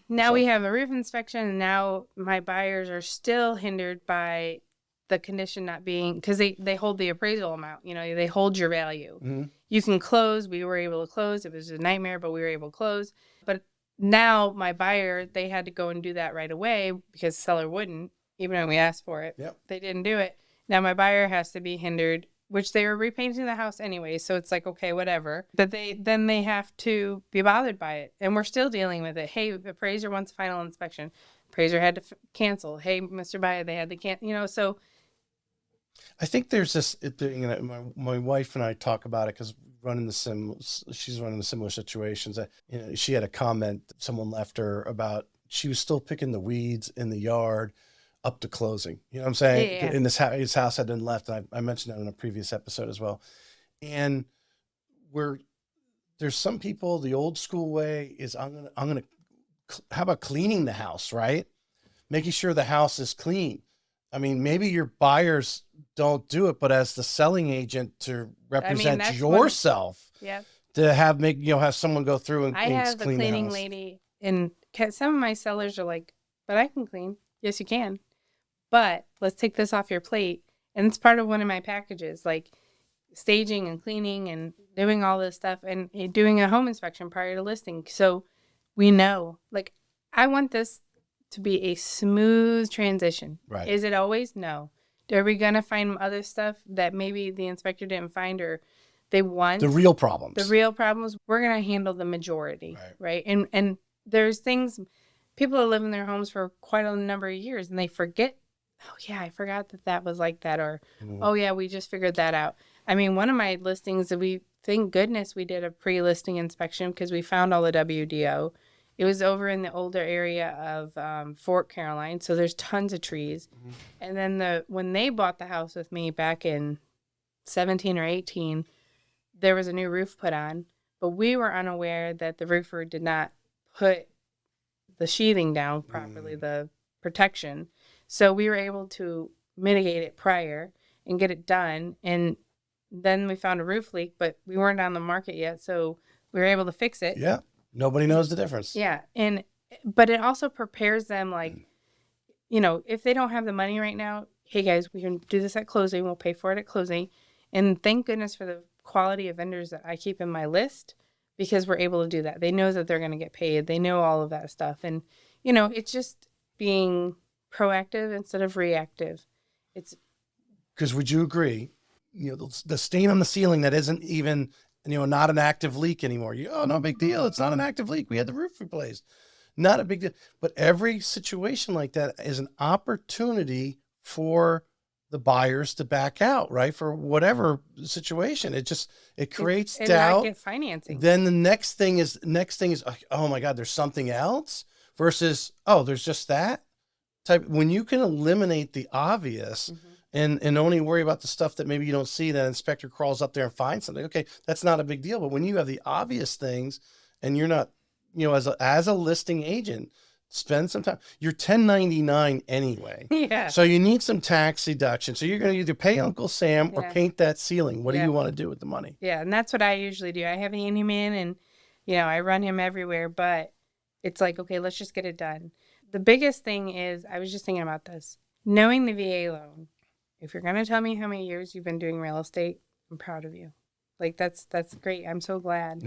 Now we have a roof inspection, and now my buyers are still hindered by the condition not being, because they hold the appraisal amount. They hold your value. You can close. We were able to close. It was a nightmare, but we were able to close. But now my buyer, they had to go and do that right away because the seller wouldn't, even when we asked for it. Yep. They didn't do it. Now my buyer has to be hindered, which they were repainting the house anyway. So it's okay, whatever. But they have to be bothered by it. And we're still dealing with it. Hey, appraiser wants final inspection. Appraiser had to cancel. Hey, Mr. Buyer, they had to cancel, so. I think there's this, my wife and I talk about it because she's running the similar situations. She had a comment someone left her about she was still picking the weeds in the yard up to closing. You know what I'm saying? Yeah. And his house had been left. I mentioned that in a previous episode as well. And there's some people, the old school way is how about cleaning the house, right? Making sure the house is clean. I mean, maybe your buyers don't do it, but as the selling agent to represent yourself, to have someone go through I and have a clean the cleaning house. lady, and some of my sellers are like, but I can clean. Yes, you can. But let's take this off your plate. And it's part of one of my packages, like staging and cleaning and doing all this stuff and doing a home inspection prior to listing. So we know, like, I want this to be a smooth transition. Right. Is it always? No. Are we going to find other stuff that maybe the inspector didn't find or they want? The real problems. The real problems, we're going to handle the majority, right? And there's things, people have lived in their homes for quite a number of years and they forget, oh yeah, I forgot that was like that, or oh yeah, we just figured that out. I mean, one of my listings that thank goodness we did a pre-listing inspection because we found all the WDO. It was over in the older area of Fort Caroline, so there's tons of trees. And then when they bought the house with me back in 17 or 18, there was a new roof put on, but we were unaware that the roofer did not put the sheathing down properly, the protection. So we were able to mitigate it prior and get it done. And then we found a roof leak, but we weren't on the market yet. So we were able to fix it. Yeah. Nobody knows the difference. Yeah. But it also prepares them, like, if they don't have the money right now, hey guys, we can do this at closing. We'll pay for it at closing. And thank goodness for the quality of vendors that I keep in my list because we're able to do that. They know that they're going to get paid. They know all of that stuff. And, it's just being proactive instead of reactive. It's because would you agree, the stain on the ceiling that isn't even, not an active leak anymore. No big deal. It's not an active leak. We had the roof replaced. Not a big deal. But every situation like that is an opportunity for the buyers to back out, right? For whatever situation. It creates doubt. Not get financing. Then the next thing is, oh my God, there's something else versus, oh, there's just that type. When you can eliminate the obvious and only worry about the stuff that maybe you don't see, that inspector crawls up there and finds something. Okay. That's not a big deal. But when you have the obvious things and you're not, as a listing agent, spend some time. You're 1099 anyway. Yeah. So you need some tax deduction. So you're going to either pay Uncle Sam or paint that ceiling. What do you want to do with the money? Yeah. And that's what I usually do. I have a handyman and, I run him everywhere, but it's like, okay, let's just get it done. The biggest thing is, I was just thinking about this, knowing the VA loan. If you're going to tell me how many years you've been doing real estate, I'm proud of you. Like, that's great. I'm so glad.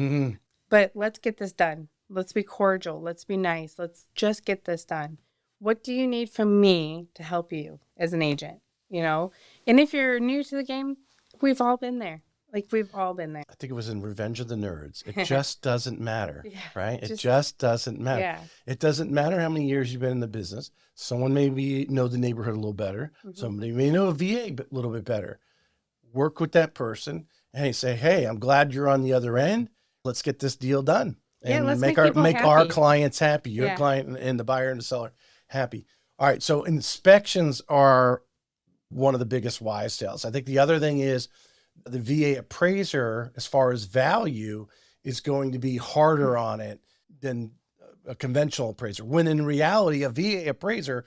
But let's get this done. Let's be cordial. Let's be nice. Let's just get this done. What do you need from me to help you as an agent? And if you're new to the game, we've all been there. Like, we've all been there. I think it was in Revenge of the Nerds. It just doesn't matter, right? It just doesn't matter. Yeah. It doesn't matter how many years you've been in the business. Someone may know the neighborhood a little better. Somebody may know a VA a little bit better. Work with that person and say, hey, I'm glad you're on the other end. Let's get this deal done. And let's make our clients happy, your client and the buyer and the seller happy. All right. So inspections are one of the biggest wise sales. I think the other thing is the VA appraiser, as far as value, is going to be harder on it than a conventional appraiser. When in reality, a VA appraiser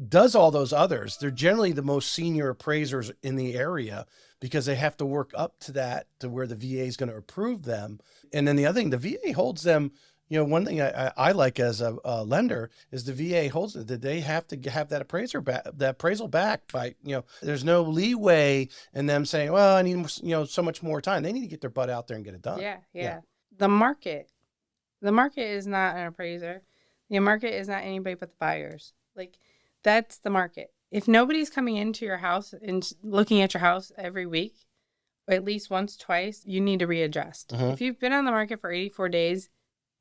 does all those others. They're generally the most senior appraisers in the area because they have to work up to that, to where the VA is going to approve them. And then the other thing, the VA holds them. One thing I like as a lender is the VA holds it, that they have to have that appraisal back by, there's no leeway in them saying, well, I need, so much more time. They need to get their butt out there and get it done. Yeah. The market is not an appraiser. The market is not anybody but the buyers. Like, that's the market. If nobody's coming into your house and looking at your house every week, or at least once, twice, you need to readjust. If you've been on the market for 84 days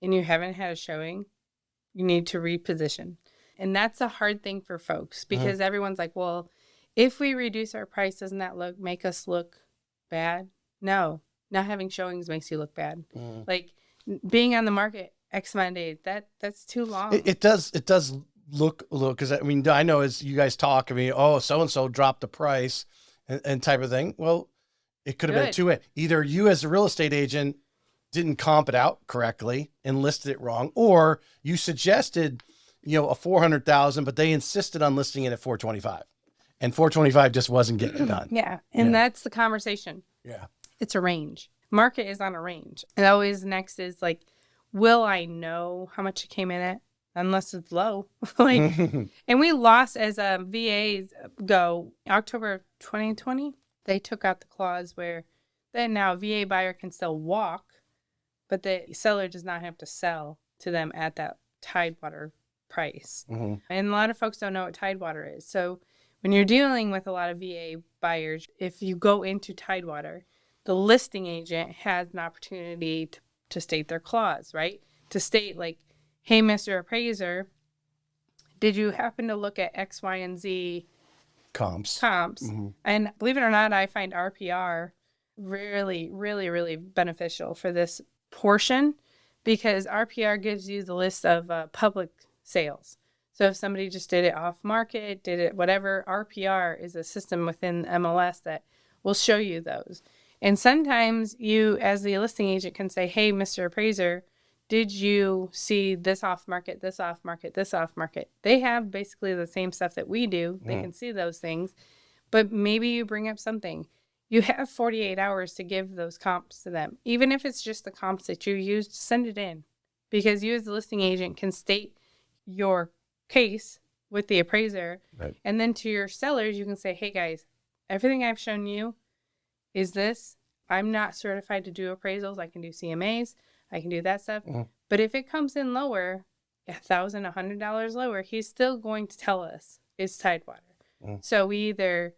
and you haven't had a showing, you need to reposition. And that's a hard thing for folks because everyone's like, well, if we reduce our price, doesn't that make us look bad? No, not having showings makes you look bad. Like, being on the market X amount of days, that's too long. It does look a little, because I know as you guys talk, oh, so-and-so dropped the price and type of thing. Well, it could have been two ways. Either you as a real estate agent didn't comp it out correctly and listed it wrong, or you suggested, a 400,000, but they insisted on listing it at 425, and 425 just wasn't getting it done. And that's the conversation. Yeah. It's a range. market is on a range. And always next is like, will I know how much it came in at? Unless it's low. Like, and we lost as VAs go October of 2020. They took out the clause where then now a VA buyer can still walk, but the seller does not have to sell to them at that Tidewater price. And a lot of folks don't know what Tidewater is. So when you're dealing with a lot of VA buyers, if you go into Tidewater, the listing agent has an opportunity to state their clause, right? To state like, hey, Mr. Appraiser, did you happen to look at X, Y, and Z comps? And believe it or not, I find RPR really, really, really beneficial for this portion because RPR gives you the list of public sales. So if somebody just did it off market, did it whatever, RPR is a system within MLS that will show you those. And sometimes you, as the listing agent, can say, hey, Mr. Appraiser, did you see this off market, this off market, this off market? They have basically the same stuff that we do. They can see those things. But maybe you bring up something. You have 48 hours to give those comps to them. Even if it's just the comps that you used, send it in. Because you as the listing agent can state your case with the appraiser. Right. And then to your sellers, you can say, hey guys, everything I've shown you is this. I'm not certified to do appraisals. I can do CMAs. I can do that stuff. But if it comes in lower, $1,000, $100 lower, he's still going to tell us it's Tidewater. So we either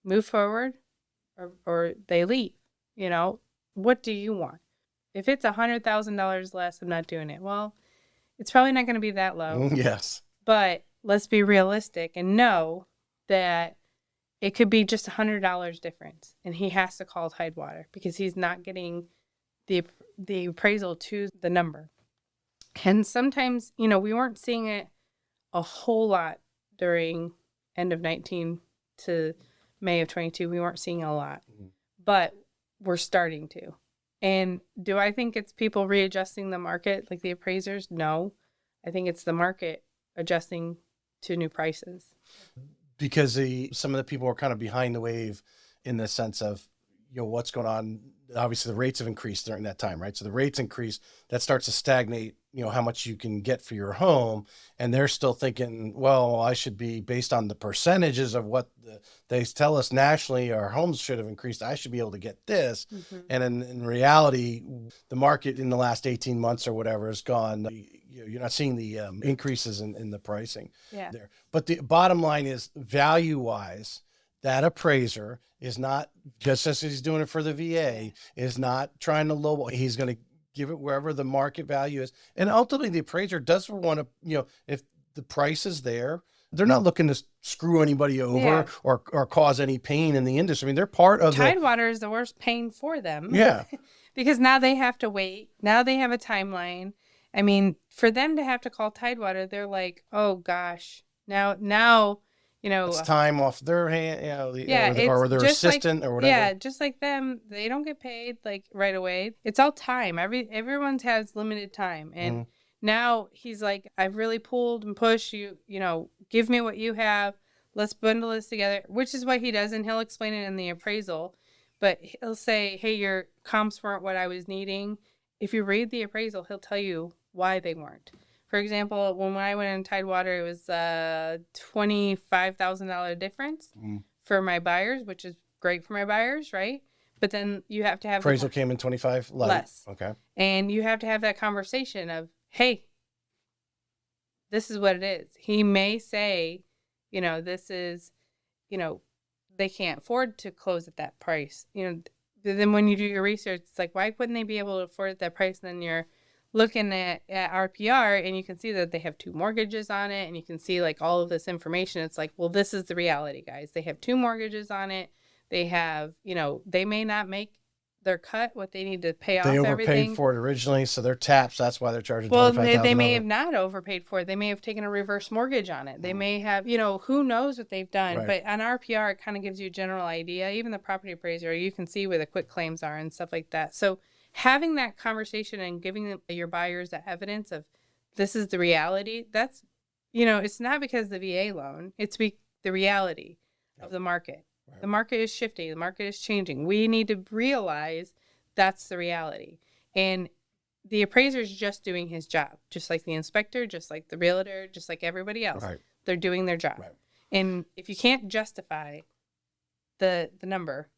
move forward or they leave. You know, what do you want? If it's $100,000 less, I'm not doing it. Well, it's probably not going to be that low. Yes. But let's be realistic and know that it could be just $100 difference. And he has to call Tidewater because he's not getting the appraisal to the number. And sometimes, you know, we weren't seeing it a whole lot during end of 19 to May of 22. We weren't seeing a lot, but we're starting to. And do I think it's people readjusting the market like the appraisers? No, I think it's the market adjusting to new prices. Because some of the people are kind of behind the wave in the sense of, you know, what's going on. Obviously the rates have increased during that time, right? So the rates increase, that starts to stagnate, you know, how much you can get for your home. And they're still thinking, well, I should be based on the percentages of what they tell us nationally, our homes should have increased. I should be able to get this. And in reality, the market in the last 18 months or whatever has gone, you're not seeing the increases in the pricing there. But the bottom line is value wise, that appraiser is not, just as he's doing it for the VA, is not trying to lowball. He's going to give it wherever the market value is. And ultimately the appraiser does want to, you know, if the price is there, they're not looking to screw anybody over or cause any pain in the industry. I mean, they're part of Tidewater is the worst pain for them. Yeah. Because now they have to wait. Now they have a timeline. I mean, for them to have to call Tidewater, they're like, oh gosh, now, you know, it's time off their hand, you know, or their assistant or whatever. Yeah, just like them, they don't get paid like right away. It's all time. Everyone has limited time, and now he's like, I've really pulled and pushed you. You know, give me what you have. Let's bundle this together, which is what he does, and he'll explain it in the appraisal. But he'll say, hey, your comps weren't what I was needing. If you read the appraisal, he'll tell you why they weren't. For example, when I went in Tidewater, it was a $25,000 difference for my buyers, which is great for my buyers, right? But then you have to have appraisal came in 25 less. Okay. And you have to have that conversation of, hey, this is what it is. He may say, you know, this is, you know, they can't afford to close at that price. You know, then when you do your research, it's like, why couldn't they be able to afford that price? And then you're looking at RPR and you can see that they have 2 mortgages on it and you can see like all of this information. It's like, well, this is the reality, guys. They have 2 mortgages on it. They have, you know, they may not make their cut, what they need to pay off everything. They overpaid for it originally, so they're taps. That's why they're charging $25,000. Well, they may have not overpaid for it. They may have taken a reverse mortgage on it. They may have, you know, who knows what they've done. Right. But on RPR, it kind of gives you a general idea. Even the property appraiser, you can see where the quick claims are and stuff like that. So having that conversation and giving your buyers that evidence of this is the reality, that's, you know, it's not because of the VA loan. It's the reality of the market. Right. The market is shifting. The market is changing. We need to realize That's the reality. And the appraiser is just doing his job, just like the inspector, just like the realtor, just like everybody else. Right. They're doing their job. Right. And if you can't justify the number.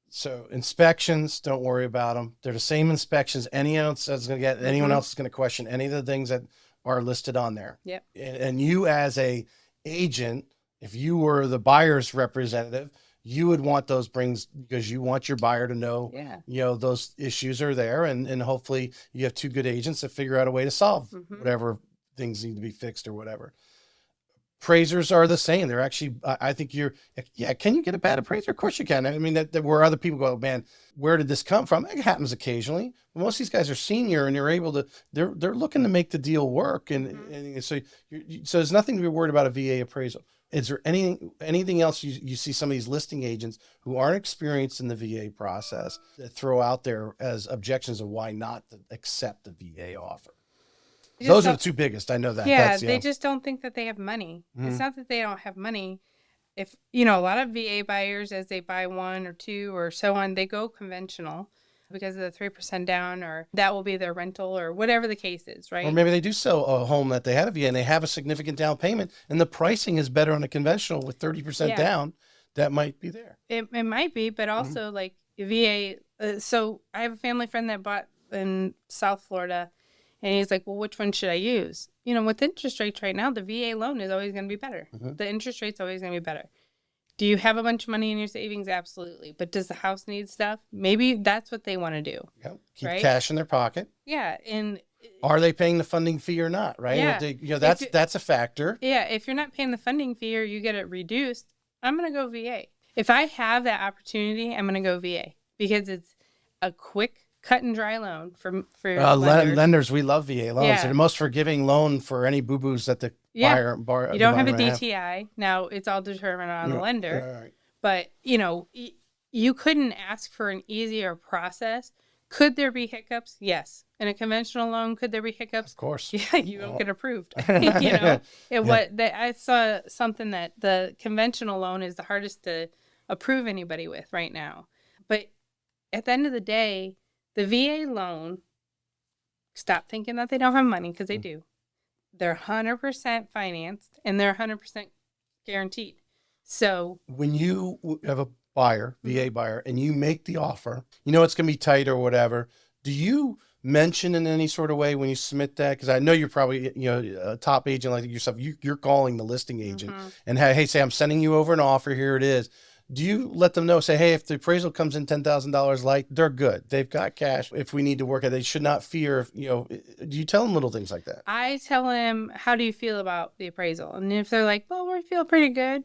So inspections, don't worry about them. They're the same inspections. Anyone else is going to get, anyone else is going to question any of the things that are listed on there. Yep. And you as a agent, if you were the buyer's representative, you would want those brings because you want your buyer to know, those issues are there. And hopefully you have two good agents that figure out a way to solve whatever things need to be fixed or whatever. Appraisers are the same. They're actually, I think can you get a bad appraiser? Of course you can. I mean, that where other people go, man, where did this come from? It happens occasionally. But most of these guys are senior and they're looking to make the deal work. And so there's nothing to be worried about a VA appraisal. Is there anything else you see some of these listing agents who aren't experienced in the VA process that throw out there as objections of why not to accept the VA offer? Those are the two biggest. I know that. Yeah, they just don't think that they have money. It's not that they don't have money. If, a lot of VA buyers, as they buy one or two or so on, they go conventional because of the 3% down, or that will be their rental or whatever the case is, right? Or maybe they do sell a home that they had a VA and they have a significant down payment and the pricing is better on a conventional with 30% down. That might be there. It might be, but also like VA. So I have a family friend that bought in South Florida. And he's like, well, which one should I use? With interest rates right now, the VA loan is always going to be better. The interest rate's always going to be better. Do you have a bunch of money in your savings? Absolutely. But does the house need stuff? Maybe that's what they want to do. Yep. Keep cash in their pocket. Yeah. And are they paying the funding fee or not? Right. Yeah. That's a factor. Yeah. If you're not paying the funding fee or you get it reduced, I'm going to go VA. If I have that opportunity, I'm going to go VA because it's a quick, cut and dry loan for lenders. We love VA loans. They're the most forgiving loan for any boo-boos that the buyer. You don't have a DTI. Now it's all determined on the lender. Right. But, you couldn't ask for an easier process. Could there be hiccups? Yes. In a conventional loan, could there be hiccups? Of course. Yeah, you don't get approved. I saw something that the conventional loan is the hardest to approve anybody with right now. But at the end of the day, the VA loan, stop thinking that they don't have money, because they do. They're 100% financed and they're 100% guaranteed. So when you have a buyer, VA buyer, and you make the offer, it's going to be tight or whatever. Do you mention in any sort of way when you submit that? Because I know you're probably, a top agent like yourself. You're calling the listing agent and hey, say I'm sending you over an offer. Here it is. Do you let them know, say, hey, if the appraisal comes in $10,000 light, they're good. They've got cash. If we need to work it, they should not fear, do you tell them little things like that? I tell them, how do you feel about the appraisal? And if they're like, well, we feel pretty good,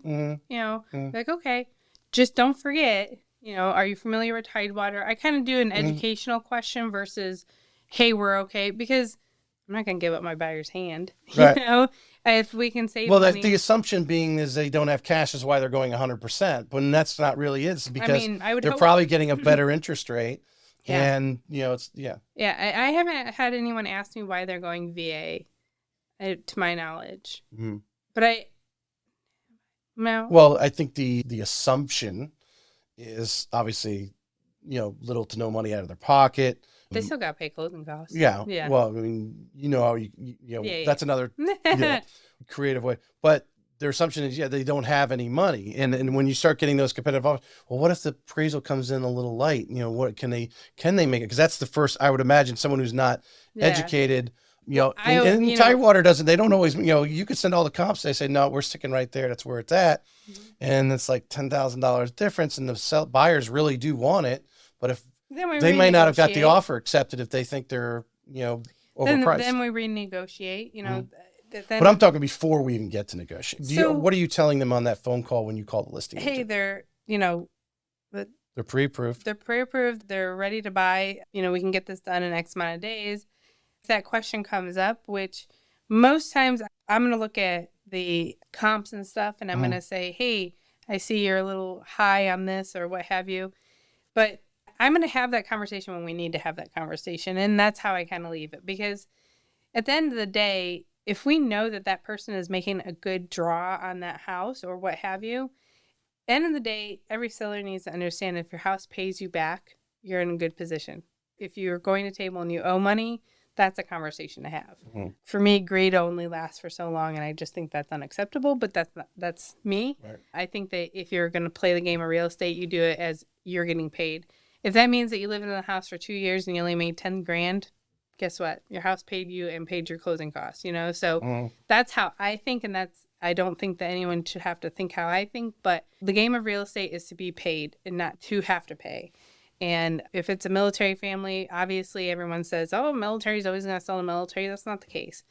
like, okay, just don't forget, are you familiar with Tidewater? I kind of do an educational question versus, hey, we're okay, because I'm not going to give up my buyer's hand, right. If we can save money. The assumption being is they don't have cash is why they're going 100%, but that's not really it. It's because they're probably getting a better interest rate. Yeah. And, it's. Yeah, I haven't had anyone ask me why they're going VA, to my knowledge. But no. Well, I think the assumption is obviously, little to no money out of their pocket. They still got to pay closing costs. Yeah. Well, I mean, how that's another creative way. But their assumption is, they don't have any money. And when you start getting those competitive offers, well, what if the appraisal comes in a little light? What can they make it? Because that's the first, I would imagine, someone who's not educated. And Tidewater doesn't. They don't always. You could send all the comps. They say no, we're sticking right there. That's where it's at, and it's like $10,000 difference. And the buyers really do want it, but if they may not have got the offer accepted if they think they're, overpriced. Then we renegotiate, but I'm talking before we even get to negotiate. What are you telling them on that phone call when you call the listing agent? Hey, they're pre-approved. They're pre-approved. They're ready to buy. We can get this done in X amount of days. If that question comes up, which most times I'm going to look at the comps and stuff and I'm going to say, hey, I see you're a little high on this or what have you. But I'm going to have that conversation when we need to have that conversation. And that's how I kind of leave it. Because at the end of the day, if we know that that person is making a good draw on that house or what have you, end of the day, every seller needs to understand if your house pays you back, you're in a good position. if you're going to table and you owe money, that's a conversation to have. Mhm. For me, greed only lasts for so long, and I just think that's unacceptable, but that's me. Right. I think that if you're going to play the game of real estate, you do it as you're getting paid. If that means that you live in the house for 2 years and you only made 10 grand, guess what? Your house paid you and paid your closing costs, So Mhm. that's how I think, and I don't think that anyone should have to think how I think, but the game of real estate is to be paid and not to have to pay. And if it's a military family, obviously everyone says, oh, military is always going to sell the military. That's not the case.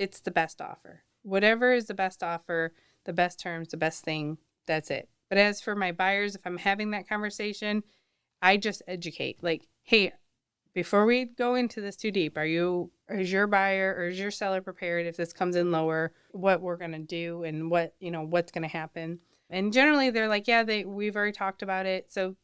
It's the best offer. Whatever is the best offer, the best terms, the best thing, that's it. But as for my buyers, if I'm having that conversation, I just educate. Like, hey, before we go into this too deep, is your buyer or is your seller prepared if this comes in lower, what we're going to do and what's going to happen? And generally they're like, yeah, we've already talked about it. So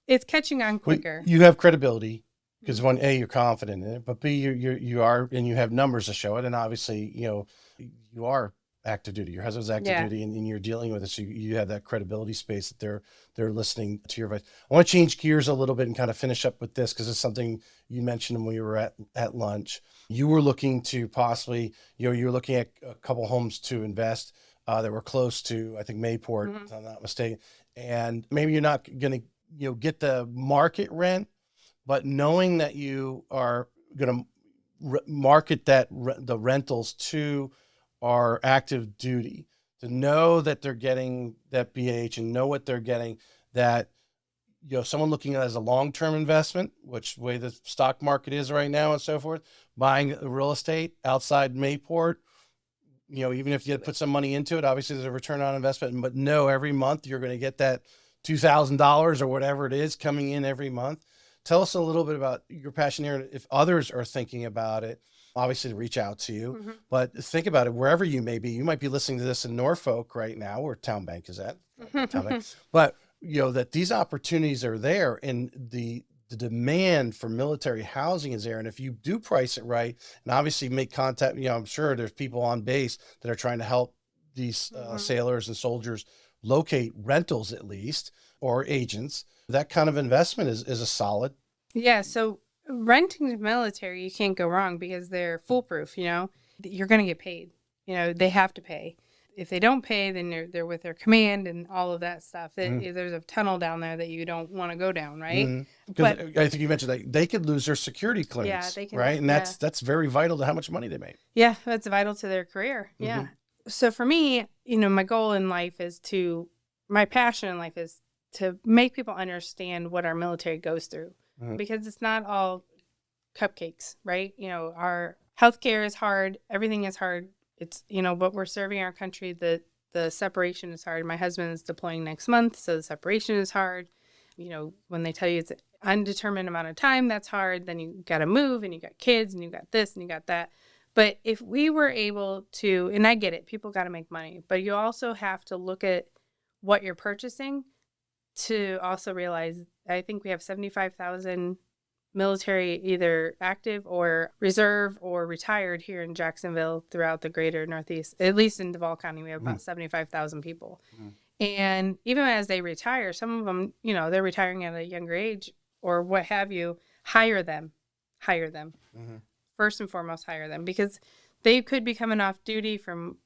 it's catching on quicker. You have credibility because one, A, you're confident in it, but B, you are, and you have numbers to show it. And obviously, you are active duty, your husband's active duty, and you're dealing with it. So you have that credibility space that they're listening to your advice. I want to change gears a little bit and kind of finish up with this, because it's something you mentioned when we were at lunch. You were looking to possibly, you're looking at a couple homes to invest that were close to, I think, Mayport, if I'm not mistaken. And maybe you're not going to, get the market rent, but knowing that you are going to market the rentals to our active duty, to know that they're getting that BH and know what they're getting, that, someone looking at it as a long-term investment, which way the stock market is right now and so forth, buying real estate outside Mayport, even if you had put some money into it, obviously there's a return on investment, but no, every month you're going to get that $2,000 or whatever it is coming in every month. Tell us a little bit about your passion here. If others are thinking about it, obviously to reach out to you, but think about it wherever you may be. You might be listening to this in Norfolk right now, where Town Bank is at, Town Bank. But that these opportunities are there, and the demand for military housing is there. And if you do price it right, and obviously make contact, I'm sure there's people on base that are trying to help these sailors and soldiers locate rentals, at least, or agents. That kind of investment is a solid. Yeah. So renting the military, you can't go wrong because they're foolproof. You're going to get paid. They have to pay. If they don't pay, then they're with their command and all of that stuff. There's a tunnel down there that you don't want to go down, right? Because I think you mentioned that they could lose their security clearance, they can, right? And that's very vital to how much money they make. Yeah, that's vital to their career. Yeah. So for me, my goal in life my passion in life is to make people understand what our military goes through, because it's not all cupcakes, right? Our healthcare is hard. Everything is hard. It's, but we're serving our country. The separation is hard. My husband is deploying next month, so the separation is hard. When they tell you it's an undetermined amount of time, that's hard. Then you got to move, and you got kids, and you got this, and you got that. But if we were able to, and I get it, people got to make money, but you also have to look at what you're purchasing to also realize, I think we have 75,000 military, either active or reserve or retired, here in Jacksonville, throughout the greater Northeast. At least in Duval County, we have about 75,000 people. And even as they retire, some of them, they're retiring at a younger age or what have you. Hire them. First and foremost, hire them, because they could be coming off duty from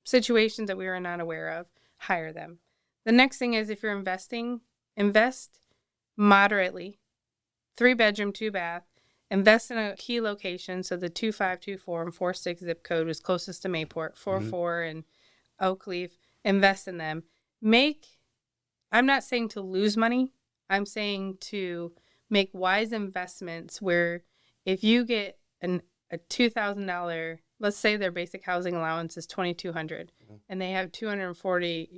situations that we are not aware of. Hire them. The next thing is, if you're investing, invest moderately. 3-bedroom, 2-bath. Invest in a key location. So the 2524 and 46 zip code was closest to Mayport. 44 and Oakleaf. Invest in them. I'm not saying to lose money. I'm saying to make wise investments where if you get a $2,000, let's say their basic housing allowance is $2,200, and they have 240,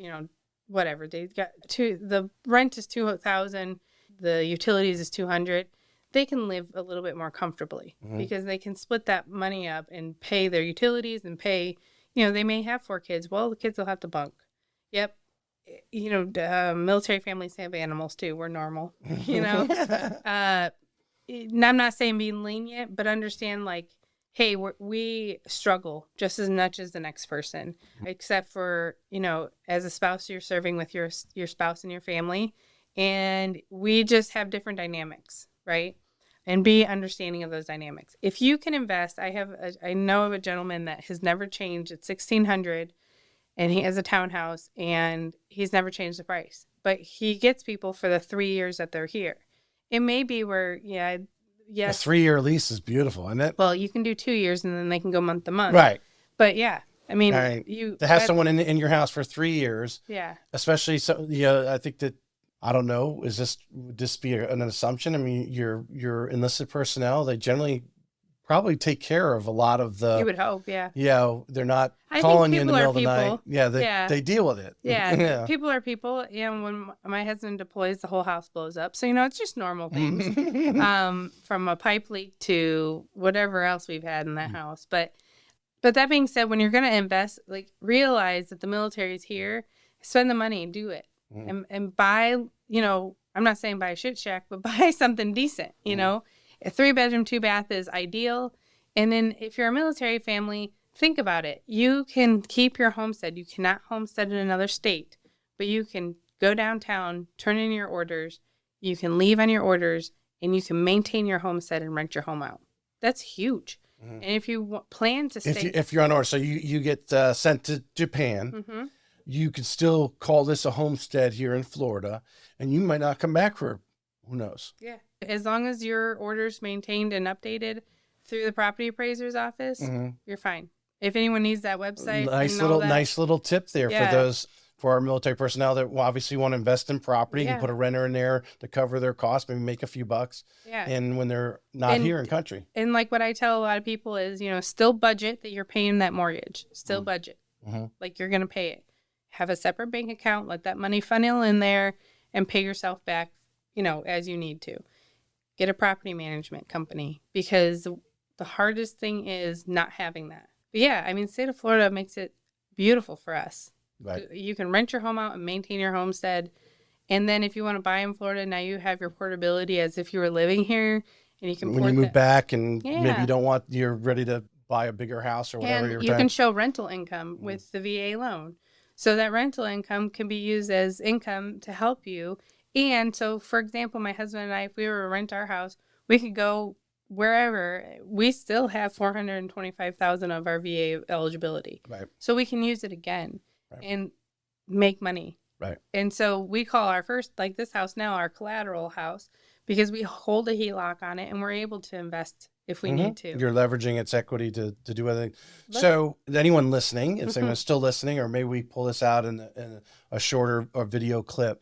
whatever they got, the rent is $2,000. The utilities is $200, they can live a little bit more comfortably because they can split that money up and pay their utilities and pay, they may have 4 kids. Well, the kids will have to bunk. Yep. Military families have animals too. We're normal, and I'm not saying being lenient, but understand, like, hey, we struggle just as much as the next person, except for, as a spouse, you're serving with your spouse and your family. And we just have different dynamics, right? and be understanding of those dynamics. If you can invest, I know of a gentleman that has never changed. It's 1,600, and he has a townhouse, and he's never changed the price. But he gets people for the 3 years that they're here. It may be where, A yes, 3-year lease is beautiful, isn't it? well, you can do 2 years, and then they can go month to month. Right. But yeah, I mean, Right. To have someone in your house for 3 years, yeah. especially I think that, I don't know, would this be an assumption? I mean, your enlisted personnel, they generally probably take care of a lot of You would hope, yeah. they're not I calling think you in the people middle are of the night. people. Yeah, Yeah. they deal with it. Yeah, Yeah. people are people. And when my husband deploys, the whole house blows up. So, it's just normal things. From a pipe leak to whatever else we've had in that house. But that being said, when you're going to invest, like, realize that the military is here, spend the money and do it. And buy, I'm not saying buy a shit shack, but buy something decent, A 3-bedroom, 2-bath is ideal. And then if you're a military family, think about it. You can keep your homestead. You cannot homestead in another state, but you can go downtown, turn in your orders, you can leave on your orders, and you can maintain your homestead and rent your home out. That's huge. And if you plan to stay... If you're on order, so you get sent to Japan, you could still call this a homestead here in Florida, and you might not come back for, who knows? Yeah. As long as your order's maintained and updated through the property appraiser's office, you're fine. If anyone needs that website, nice little tip there for our military personnel that obviously want to invest in property. You can put a renter in there to cover their costs, maybe make a few bucks. Yeah. And when they're not here in country. And like what I tell a lot of people is, still budget that you're paying that mortgage. Still budget. Like you're going to pay it. Have a separate bank account. Let that money funnel in there and pay yourself back, as you need to. Get a property management company, because the hardest thing is not having that. But yeah, state of Florida makes it beautiful for us. Right. You can rent your home out and maintain your homestead. And then if you want to buy in Florida, now you have your portability as if you were living here, and you can when you move back and maybe you're ready to buy a bigger house or whatever. And you can show rental income with the VA loan. So that rental income can be used as income to help you. And so, for example, my husband and I, if we were to rent our house, we could go wherever. We still have $425,000 of our VA eligibility. Right. So we can use it again and make money. Right. And so we call our first, like this house now, our collateral house, because we hold a HELOC on it and we're able to invest if we need to. You're leveraging its equity to do anything. So anyone listening, if anyone's still listening, or maybe we pull this out in a shorter or video clip,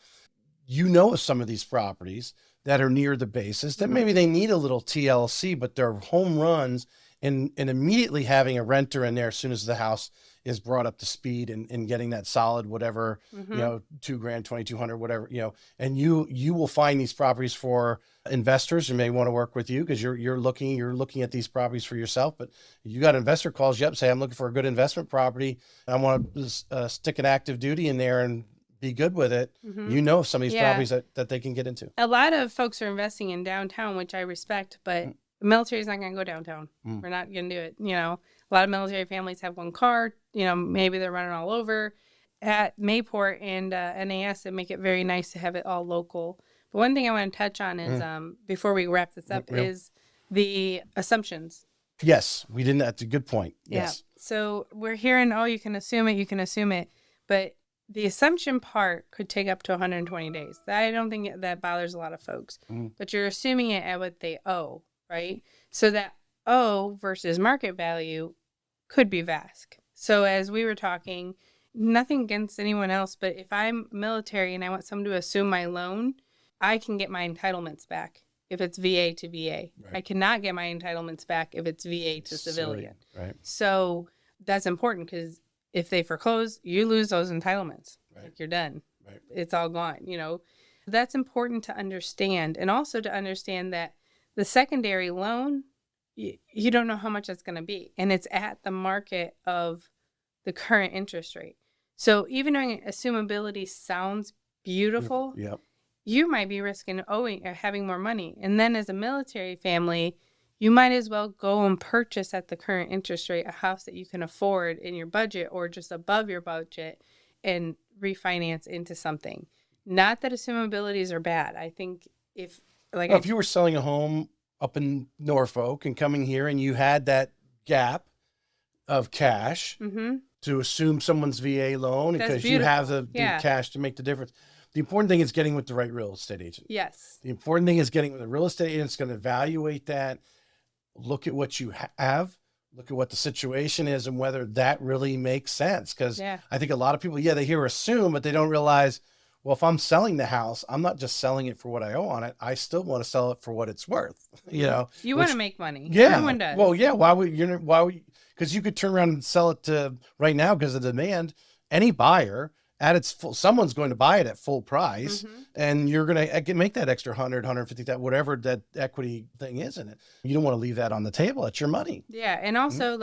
of some of these properties that are near the bases that maybe they need a little TLC, but they're home runs, and immediately having a renter in there as soon as the house is brought up to speed and getting that solid, whatever, $2,000, $2,200, whatever, and you will find these properties for investors who may want to work with you, because you're looking at these properties for yourself, but you got investor calls you up, say, I'm looking for a good investment property. I want to stick an active duty in there and be good with it. Some of these properties that they can get into. A lot of folks are investing in downtown, which I respect, but the military is not going to go downtown. We're not going to do it. A lot of military families have one car. Maybe they're running all over. At Mayport and NAS, it make it very nice to have it all local. But one thing I want to touch on is, before we wrap this up, is the assumptions. Yes, we didn't. That's a good point. Yes. Yeah. So we're hearing, you can assume it. But the assumption part could take up to 120 days. I don't think that bothers a lot of folks. But you're assuming it at what they owe, right? So that owe versus market value could be vast. So as we were talking, nothing against anyone else, but if I'm military and I want someone to assume my loan, I can get my entitlements back if it's VA to VA. Right. I cannot get my entitlements back if it's VA to civilian. Right. So that's important, because if they foreclose, you lose those entitlements. Right. Like, you're done. Right. It's all gone. That's important to understand, and also to understand that the secondary loan, you don't know how much that's going to be, and it's at the market of the current interest rate. So even though assumability sounds beautiful, you might be risking owing or having more money. And then as a military family, you might as well go and purchase at the current interest rate a house that you can afford in your budget or just above your budget and refinance into something. Not that assumabilities are bad. I think if you were selling a home up in Norfolk and coming here, and you had that gap of cash to assume someone's VA loan That's because you have the Yeah. cash to make the difference. The important thing is getting with the right real estate agent. Yes. The important thing is getting with the real estate agent that's going to evaluate that, look at what you have, look at what the situation is, and whether that really makes sense. Because Yeah. I think a lot of people, they hear assume, but they don't realize, well, if I'm selling the house, I'm not just selling it for what I owe on it. I still want to sell it for what it's worth. You want to make money. Yeah. Everyone does. Well, yeah. Why would because you could turn around and sell it to right now because of demand. Any buyer at its full, someone's going to buy it at full price, and you're going to make that extra 100, 150, that whatever that equity thing is in it. You don't want to leave that on the table. It's your money. Yeah, and also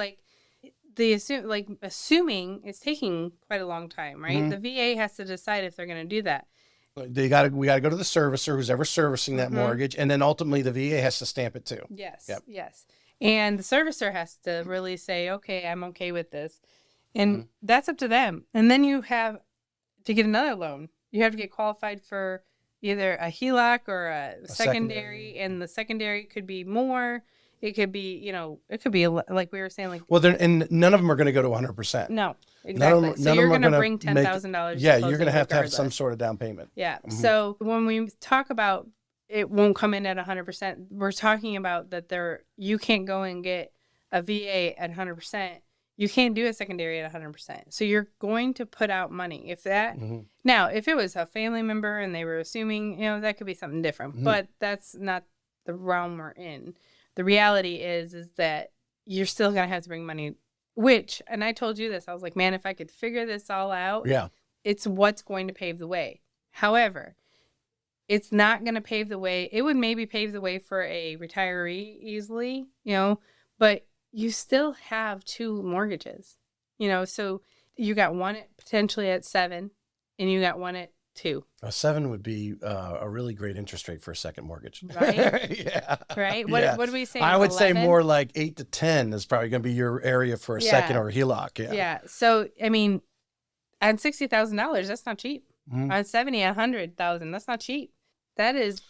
assuming it's taking quite a long time, right? The VA has to decide if they're going to do that. We got to go to the servicer, who's ever servicing that mortgage, and then ultimately the VA has to stamp it too. Yes. Yep. Yes. And the servicer has to really say, okay, I'm okay with this. And that's up to them. And then you have to get another loan. You have to get qualified for either a HELOC or a secondary. And the secondary could be more. It could be, it could be like we were saying, and none of them are going to go to 100%. No, exactly. So you're going to bring $10,000. Yeah, you're going to have some sort of down payment. Yeah. So when we talk about it won't come in at 100%, we're talking about that you can't go and get a VA at 100%. You can't do a secondary at 100%. So you're going to put out money. If that now, if it was a family member and they were assuming, that could be something different. But that's not the realm we're in. The reality is that you're still going to have to bring money, and I told you this, I was like, man, if I could figure this all out, it's what's going to pave the way. However, it's not going to pave the way. It would maybe pave the way for a retiree easily, but you still have 2 mortgages, so you got one potentially at 7 and you got one at 2. A 7 would be a really great interest rate for a second mortgage. Right? Yeah. Right? What do we say? I would say more like 8 to 10 is probably going to be your area for a second or a HELOC. Yeah. Yeah. So, I mean, at $60,000, that's not cheap. On 70, $100,000, that's not cheap. That is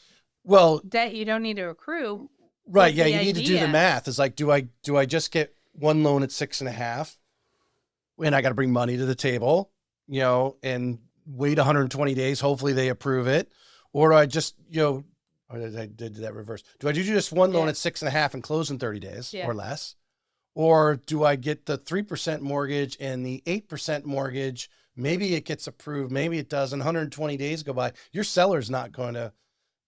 debt you don't need to accrue. Right. Yeah. You need to do the math. It's like, do I just get one loan at 6.5 and I got to bring money to the table, and wait 120 days. Hopefully they approve it. Or do I just, or did that reverse? Do I do just one loan at 6.5 and close in 30 days or less? Or do I get the 3% mortgage and the 8% mortgage? Maybe it gets approved. Maybe it doesn't. 120 days go by. Your seller's not going to,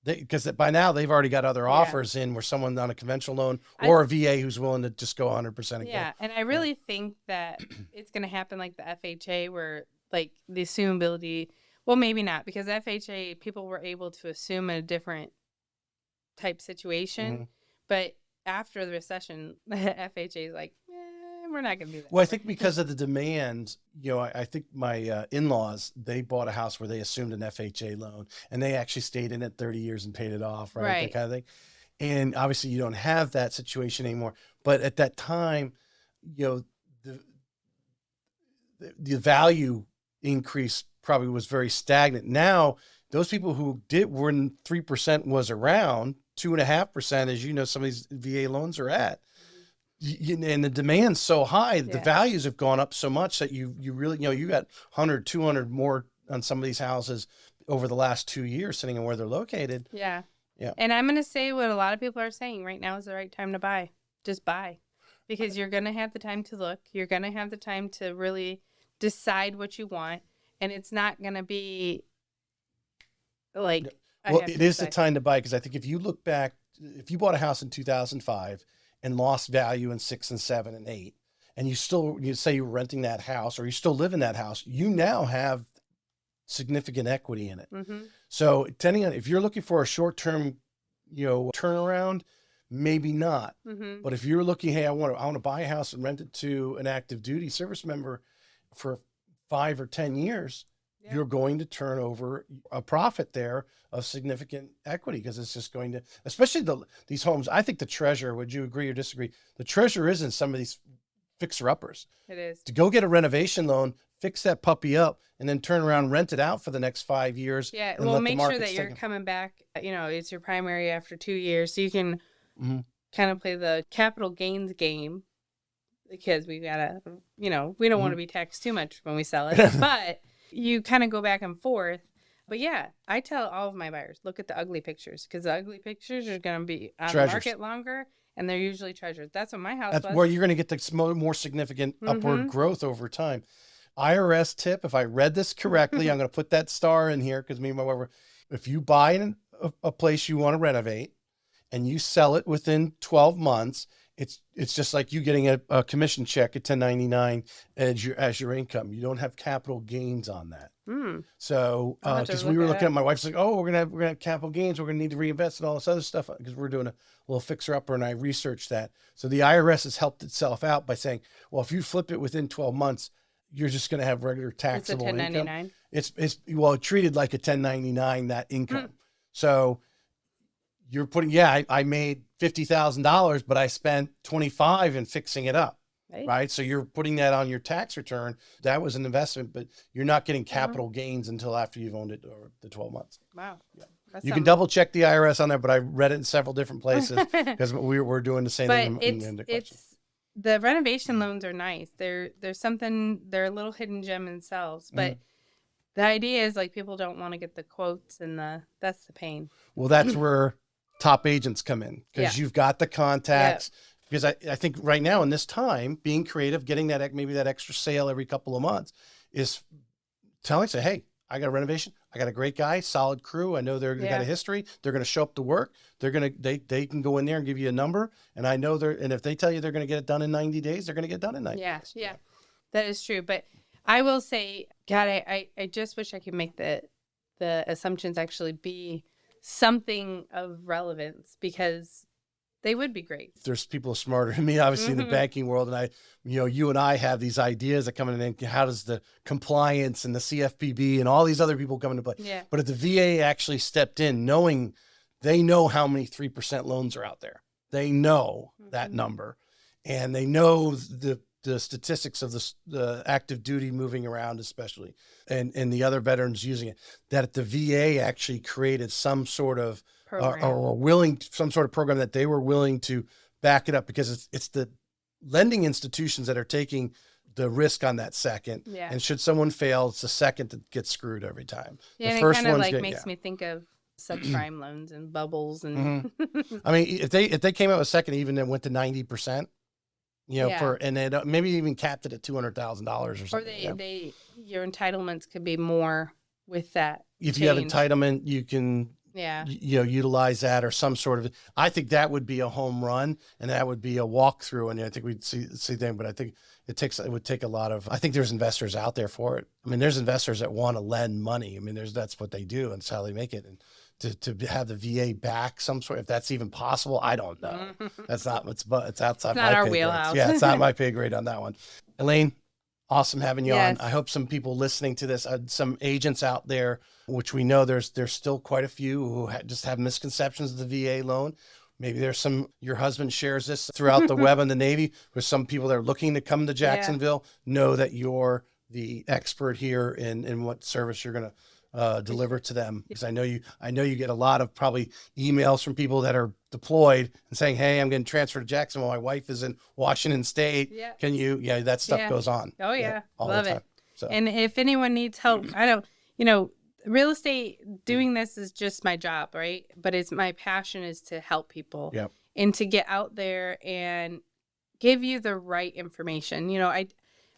because by now they've already got other offers in where someone on a conventional loan or a VA who's willing to just go 100% again. Yeah. And I really think that it's going to happen like the FHA where like the assumability, well, maybe not, because FHA, people were able to assume a different type situation. But after the recession, FHA is like, we're not going to do that. Well, I think because of the demand, I think my in-laws, they bought a house where they assumed an FHA loan and they actually stayed in it 30 years and paid it off, right? That kind of thing. And obviously you don't have that situation anymore. But at that time, the value increase probably was very stagnant. Now, those people who when 3% was around, 2.5%, as some of these VA loans are at, and the demand's so high, the values have gone up so much that you really, you got 100, 200 more on some of these houses over the last 2 years, depending on where they're located. Yeah. Yeah. And I'm going to say what a lot of people are saying right now is the right time to buy. Just buy, because you're going to have the time to look. You're going to have the time to really decide what you want. And it's not going to be like, it is the time to buy, because I think if you look back, if you bought a house in 2005 and lost value in 6 and 7 and 8, and you say you're renting that house or you still live in that house, you now have significant equity in it. So depending on if you're looking for a short-term, turnaround, maybe not. But if you're looking, hey, I want to buy a house and rent it to an active duty service member for 5 or 10 years, you're going to turn over a profit there of significant equity, because it's just going to, especially these homes. I think the treasure, would you agree or disagree? The treasure is in some of these fixer-uppers. It is. To go get a renovation loan, fix that puppy up, and then turn around, rent it out for the next 5 years. Yeah, well, make sure that you're coming back. It's your primary after 2 years, so you can Mm-hmm. kind of play the capital gains game because we gotta, we don't want to be taxed too much when we sell it, but you kind of go back and forth. But yeah, I tell all of my buyers, look at the ugly pictures because the ugly pictures are going to be on the market longer and they're usually treasures. That's what my house was. That's where you're going to get the more significant upward growth over time. IRS tip, if I read this correctly, I'm going to put that star in here because me and my wife, if you buy a place you want to renovate and you sell it within 12 months, it's just like you getting a commission check at 1099 as your income. You don't have capital gains on that. So because we were looking at, my wife's like, oh, we're gonna have capital gains, we're gonna need to reinvest and all this other stuff because we're doing a little fixer upper, and I researched that. So the IRS has helped itself out by saying, well, if you flip it within 12 months, you're just gonna have regular taxable it's a 1099. Income. It's treated like a 1099, that income. So you're putting, I made $50,000, but I spent 25 in fixing it up. Right. So you're putting that on your tax return. That was an investment, but you're not getting capital gains until after you've owned it or the 12 months. Wow. Yeah. You can double check the IRS on there, but I read it in several different places because we're doing the same thing. It's the renovation loans are nice. They're a little hidden gem themselves, but the idea is like people don't want to get the quotes and that's the pain. Well, that's where top agents come in because you've got the contacts. Because I think right now in this time, being creative, getting maybe that extra sale every couple of months is say, hey, I got a renovation. I got a great guy, solid crew. I know they got a history. They're going to show up to work. They can go in there and give you a number. And I know and if they tell you they're going to get it done in 90 days, they're going to get it done in 90 days. Yeah. That is true. But I will say, God, I just wish I could make the assumptions actually be something of relevance because they would be great. There's people smarter than me, obviously, in the banking world. And you and I have these ideas that come in and how does the compliance and the CFPB and all these other people come into play. Yeah. But if the VA actually stepped in, they know how many 3% loans are out there. They know that number, and they know the statistics of the active duty moving around, especially, and the other veterans using it, that the VA actually created some sort of some sort of program that they were willing to back it up because it's the lending institutions that are taking the risk on that second. Yeah. And should someone fail, it's the second that gets screwed every time. Yeah, the first one makes me think of subprime loans and bubbles and I mean, if they came out with second, even and went to 90%, and they maybe even capped it at $200,000 or something. Or your entitlements could be more with that. If you have entitlement, you can utilize that or some sort of. I think that would be a home run, and that would be a walkthrough, and I think we'd see them. But I think it would take a lot of. I think there's investors out there for it. I mean, there's investors that want to lend money. I mean, that's what they do, and it's how they make it. And to have the VA back some sort, if that's even possible, I don't know. That's not it's outside my our wheelhouse. Yeah, it's not my pay grade on that one. Elaine, awesome having you on. I hope some people listening to this, some agents out there, which we know there's still quite a few who just have misconceptions of the VA loan. Maybe there's your husband shares this throughout the web and the Navy, with some people that are looking to come to Jacksonville, know that you're the expert here in what service you're going to deliver to them, because I know you get a lot of probably emails from people that are deployed and saying, hey, I'm getting transferred to Jacksonville. My wife is in Washington State. Yeah. Can you, that stuff goes on. Oh yeah. Love it. So. And if anyone needs help, real estate, doing this is just my job, right? But my passion is to help people and to get out there and give you the right information.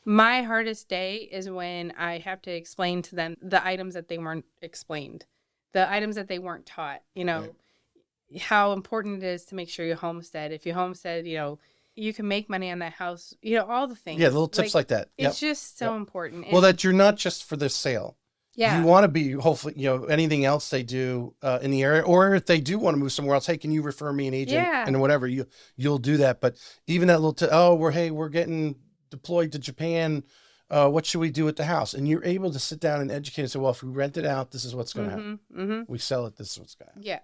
My hardest day is when I have to explain to them the items that they weren't explained, the items that they weren't taught, how important it is to make sure you homestead. If you homestead, you can make money on that house, all the things. Yeah, little tips like that. It's just so important. Well, that you're not just for the sale. Yeah. You want to be, hopefully, anything else they do in the area, or if they do want to move somewhere else, hey, can you refer me an agent and whatever, you'll do that. But even that little, we're getting deployed to Japan. What should we do with the house? And you're able to sit down and educate and say, well, if we rent it out, this is what's going to happen. Mm-hmm. We sell it, this is what's going to happen. Yeah.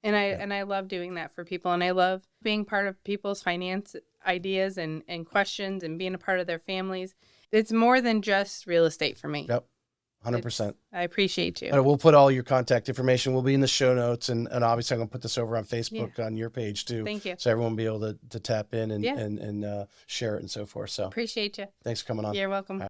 Yeah. And I love doing that for people. And I love being part of people's finance ideas and questions and being a part of their families. It's more than just real estate for me. Yep. 100%. I appreciate you. And we'll put all your contact information. Will be in the show notes, and obviously I'm gonna put this over on Facebook on your page too. Thank you. So everyone will be able to tap in and Yeah. and share it and so forth. So Appreciate you. thanks for coming on. You're welcome.